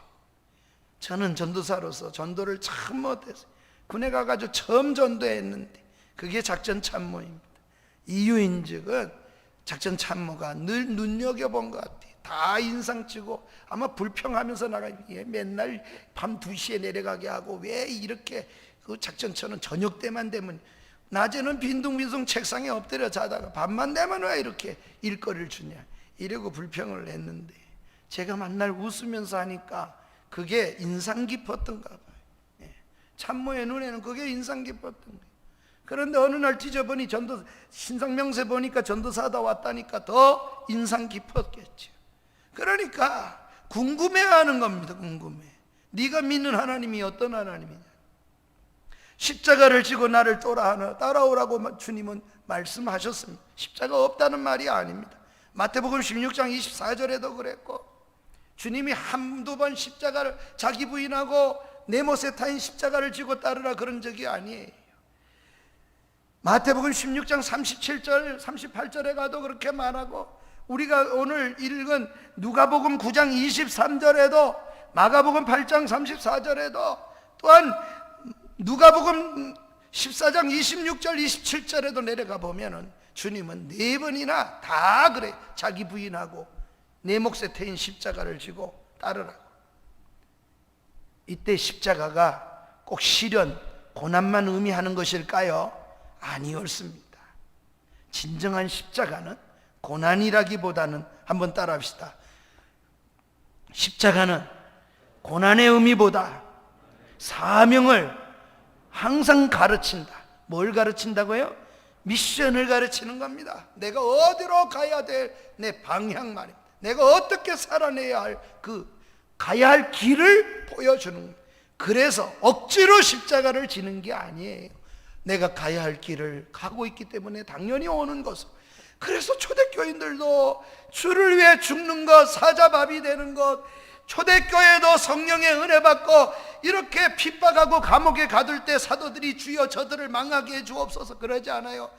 저는 전도사로서 전도를 참 못했어요. 군에 가가지고 처음 전도했는데 그게 작전 참모입니다. 이유인즉은 작전 참모가 늘 눈여겨본 것 같아요. 다 인상치고 아마 불평하면서 맨날 밤 2시에 내려가게 하고, 왜 이렇게 그 작전처는 저녁 때만 되면, 낮에는 빈둥빈둥 책상에 엎드려 자다가 밤만 되면 왜 이렇게 일거리를 주냐, 이러고 불평을 했는데, 제가 만날 웃으면서 하니까 그게 인상 깊었던가 봐요. 참모의 눈에는 그게 인상 깊었던 거예요. 그런데 어느 날 뒤져보니 전도 신상명세 보니까 전도사다 왔다니까 더 인상 깊었겠죠. 그러니까 궁금해하는 겁니다. 궁금해. 네가 믿는 하나님이 어떤 하나님이냐. 십자가를 지고 나를 따라오라고 주님은 말씀하셨습니다. 십자가 없다는 말이 아닙니다. 마태복음 16장 24절에도 그랬고, 주님이 한두 번 십자가를 자기 부인하고 내 못에 타인 십자가를 지고 따르라 그런 적이 아니에요. 마태복음 16장 37절 38절에 가도 그렇게 말하고, 우리가 오늘 읽은 누가복음 9장 23절에도, 마가복음 8장 34절에도, 또한 누가복음 14장 26절 27절에도 내려가 보면은 주님은 4번이나 다 그래, 자기 부인하고 내 몫에 태인 십자가를 지고 따르라고. 이때 십자가가 꼭 시련, 고난만 의미하는 것일까요? 아니었습니다. 진정한 십자가는 고난이라기보다는, 한번 따라합시다. 십자가는 고난의 의미보다 사명을 항상 가르친다. 뭘 가르친다고요? 미션을 가르치는 겁니다. 내가 어디로 가야 될 내 방향 말입니다. 내가 어떻게 살아내야 할 가야 할 길을 보여주는 겁니다. 그래서 억지로 십자가를 지는 게 아니에요. 내가 가야 할 길을 가고 있기 때문에 당연히 오는 것을. 그래서 초대교인들도 주를 위해 죽는 것, 사자밥이 되는 것, 초대교회도 성령의 은혜 받고 이렇게 핍박하고 감옥에 가둘 때 사도들이 주여 저들을 망하게 해 주옵소서 그러지 않아요.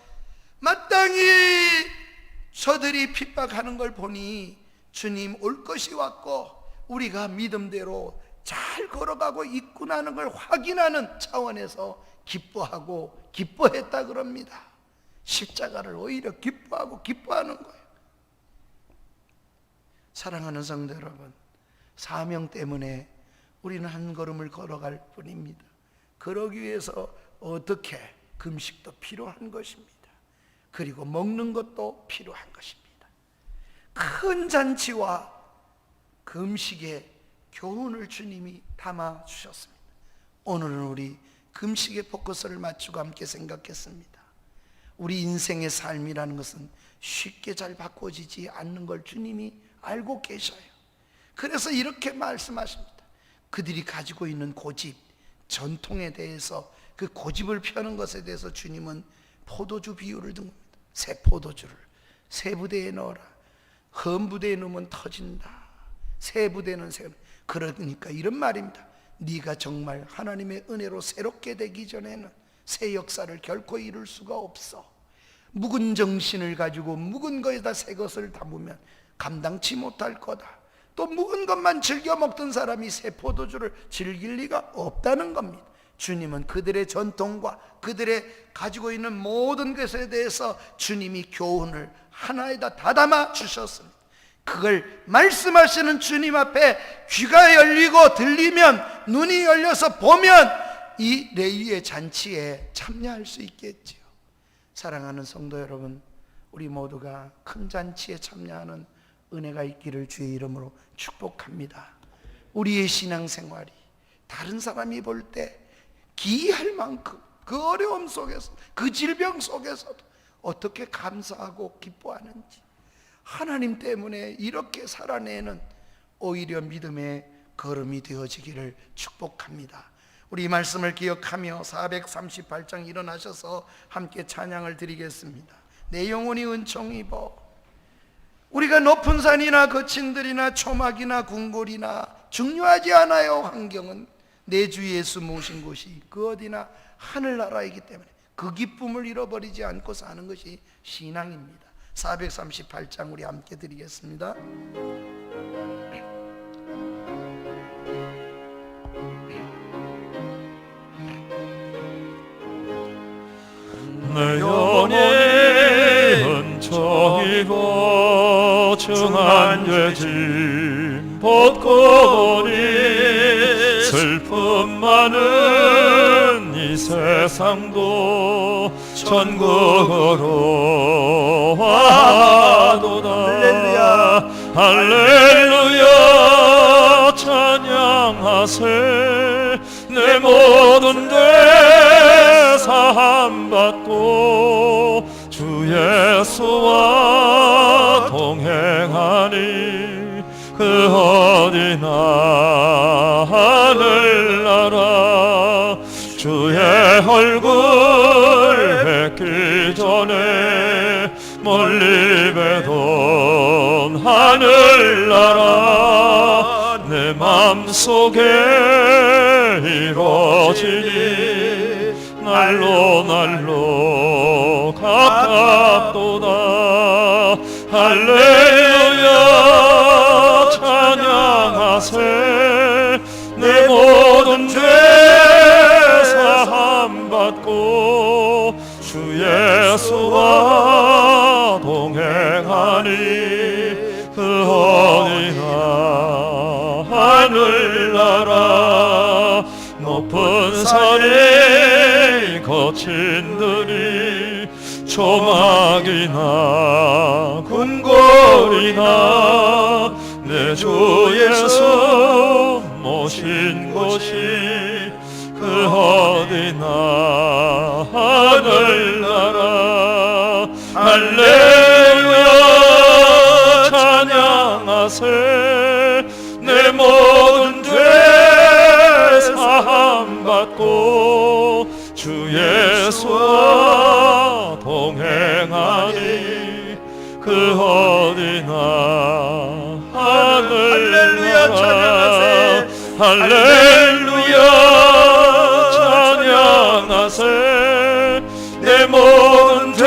마땅히 저들이 핍박하는 걸 보니 주님 올 것이 왔고 우리가 믿음대로 잘 걸어가고 있구나는 걸 확인하는 차원에서 기뻐하고 기뻐했다 그럽니다. 십자가를 오히려 기뻐하고 기뻐하는 거예요. 사랑하는 성도 여러분, 사명 때문에 우리는 한 걸음을 걸어갈 뿐입니다. 그러기 위해서 어떻게 금식도 필요한 것입니다. 그리고 먹는 것도 필요한 것입니다. 큰 잔치와 금식의 교훈을 주님이 담아 주셨습니다. 오늘은 우리 금식의 포커스를 맞추고 함께 생각했습니다. 우리 인생의 삶이라는 것은 쉽게 잘 바꿔지지 않는 걸 주님이 알고 계셔요. 그래서 이렇게 말씀하십니다. 그들이 가지고 있는 고집, 전통에 대해서, 그 고집을 펴는 것에 대해서 주님은 포도주 비유를 든 겁니다. 새 포도주를 새 부대에 넣어라. 흠 부대에 넣으면 터진다. 새 부대는 새. 그러니까 이런 말입니다. 네가 정말 하나님의 은혜로 새롭게 되기 전에는 새 역사를 결코 이룰 수가 없어. 묵은 정신을 가지고 묵은 거에다 새 것을 담으면 감당치 못할 거다. 또 묵은 것만 즐겨 먹던 사람이 새 포도주를 즐길 리가 없다는 겁니다. 주님은 그들의 전통과 그들의 가지고 있는 모든 것에 대해서 주님이 교훈을 하나에다 다담아 주셨습니다. 그걸 말씀하시는 주님 앞에 귀가 열리고 들리면, 눈이 열려서 보면 이 레위의 잔치에 참여할 수 있겠지요. 사랑하는 성도 여러분, 우리 모두가 큰 잔치에 참여하는 은혜가 있기를 주의 이름으로 축복합니다. 우리의 신앙생활이 다른 사람이 볼 때 기이할 만큼 그 어려움 속에서, 그 질병 속에서도 어떻게 감사하고 기뻐하는지, 하나님 때문에 이렇게 살아내는 오히려 믿음의 걸음이 되어지기를 축복합니다. 우리 이 말씀을 기억하며 438장 일어나셔서 함께 찬양을 드리겠습니다. 내 영혼이 은총 입어. 우리가 높은 산이나 거친 들이나 초막이나 궁궐이나 중요하지 않아요. 환경은 내 주 예수 모신 곳이 그 어디나 하늘나라이기 때문에 그 기쁨을 잃어버리지 않고 사는 것이 신앙입니다. 438장 우리 함께 드리겠습니다. 내 영혼이 은총이고 중한죄짐 벗고 보니 슬픔 많은 이 세상도 천국으로 와도다. 할렐루야, 할렐루야 찬양하세. 내 모든 죄 사함받고 주 예수와 동행하니 그 어디나 하늘나라. 주의 얼굴 뵙기 전에 멀리 뵈던 하늘나라 내 맘속에 이루어지니 날로 날로 가깝도다. 할렐루야 찬양하세. 내 모든 죄 사함받고 주 예수와 동행하니 그 어디나 하늘나라. 높은 산이 거친 들이 초막이나 궁궐이나 내 주 예수 모신 곳이 그 어디나 하늘나라. 할렐루야 찬양하세. 내 모든 죄 사함받고 주 예수와 동행하니 그 어디나 하늘나라. 할렐루야 찬양하세. 내 모든 죄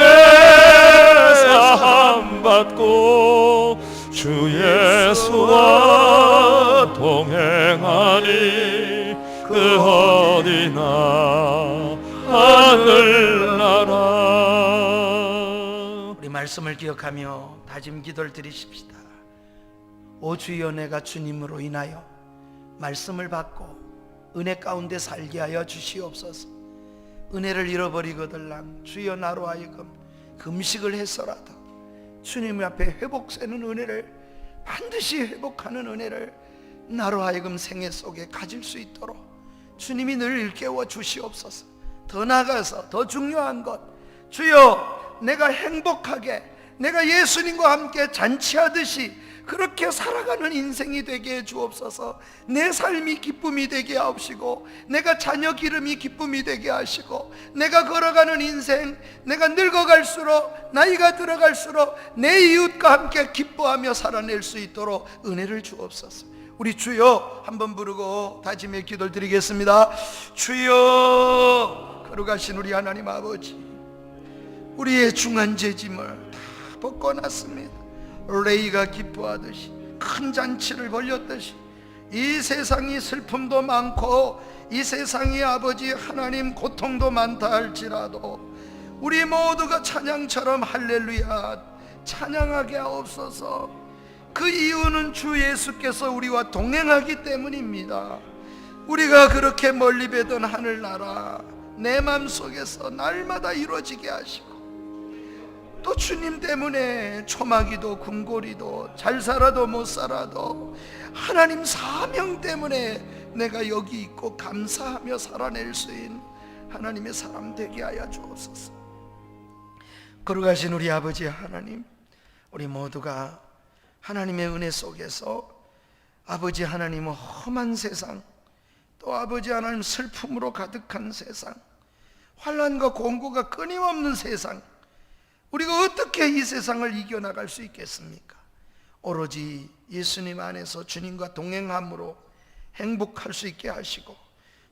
사함받고 주 예수와 동행하니 그 어디나 하늘나라. 우리 말씀을 기억하며 다짐 기도를 드리십시다. 오 주여, 내가 주님으로 인하여 말씀을 받고 은혜 가운데 살게 하여 주시옵소서. 은혜를 잃어버리거들랑 주여 나로 하여금 금식을 해서라도 주님 앞에 회복되는 은혜를, 반드시 회복하는 은혜를 나로 하여금 생애 속에 가질 수 있도록 주님이 늘 일깨워 주시옵소서. 더 나아가서 더 중요한 것, 주여 내가 행복하게, 내가 예수님과 함께 잔치하듯이 그렇게 살아가는 인생이 되게 해 주옵소서. 내 삶이 기쁨이 되게 하옵시고, 내가 자녀 기름이 기쁨이 되게 하시고, 내가 걸어가는 인생, 내가 늙어갈수록, 나이가 들어갈수록 내 이웃과 함께 기뻐하며 살아낼 수 있도록 은혜를 주옵소서. 우리 주여 한번 부르고 다짐의 기도를 드리겠습니다. 주여, 걸어가신 우리 하나님 아버지, 우리의 중한 죄짐을 다 벗겨놨습니다. 레이가 기뻐하듯이, 큰 잔치를 벌였듯이, 이 세상이 슬픔도 많고 이 세상이 아버지 하나님 고통도 많다 할지라도 우리 모두가 찬양처럼 할렐루야 찬양하게 하옵소서. 그 이유는 주 예수께서 우리와 동행하기 때문입니다. 우리가 그렇게 멀리 배던 하늘나라 내 맘속에서 날마다 이루어지게 하시고, 또 주님 때문에 초마기도 궁궐이도 잘 살아도 못 살아도 하나님 사명 때문에 내가 여기 있고 감사하며 살아낼 수 있는 하나님의 사람 되게 하여 주옵소서. 걸어가신 우리 아버지 하나님, 우리 모두가 하나님의 은혜 속에서 아버지 하나님의 험한 세상, 또 아버지 하나님 슬픔으로 가득한 세상, 환난과 공고가 끊임없는 세상, 우리가 어떻게 이 세상을 이겨나갈 수 있겠습니까? 오로지 예수님 안에서 주님과 동행함으로 행복할 수 있게 하시고,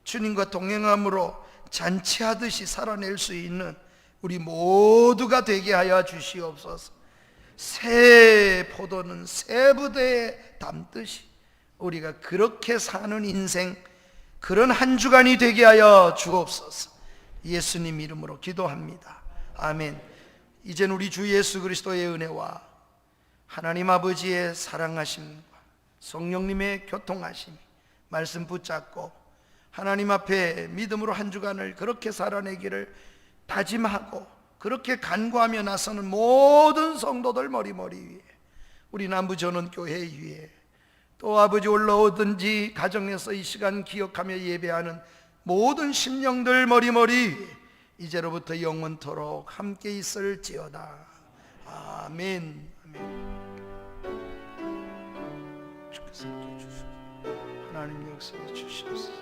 주님과 동행함으로 잔치하듯이 살아낼 수 있는 우리 모두가 되게 하여 주시옵소서. 새 포도는 새 부대에 담듯이 우리가 그렇게 사는 인생, 그런 한 주간이 되게 하여 주옵소서. 예수님 이름으로 기도합니다. 아멘. 이젠 우리 주 예수 그리스도의 은혜와 하나님 아버지의 사랑하심과 성령님의 교통하심, 말씀 붙잡고 하나님 앞에 믿음으로 한 주간을 그렇게 살아내기를 다짐하고 그렇게 간구하며 나서는 모든 성도들 머리머리 위에, 우리 남부전원교회 위에, 또 아버지 올라오든지 가정에서 이 시간 기억하며 예배하는 모든 심령들 머리머리 위에 이제로부터 영원토록 함께 있을지어다. 아멘. 주께서 함께 주시옵소서. 하나님 역사에 주시옵소서.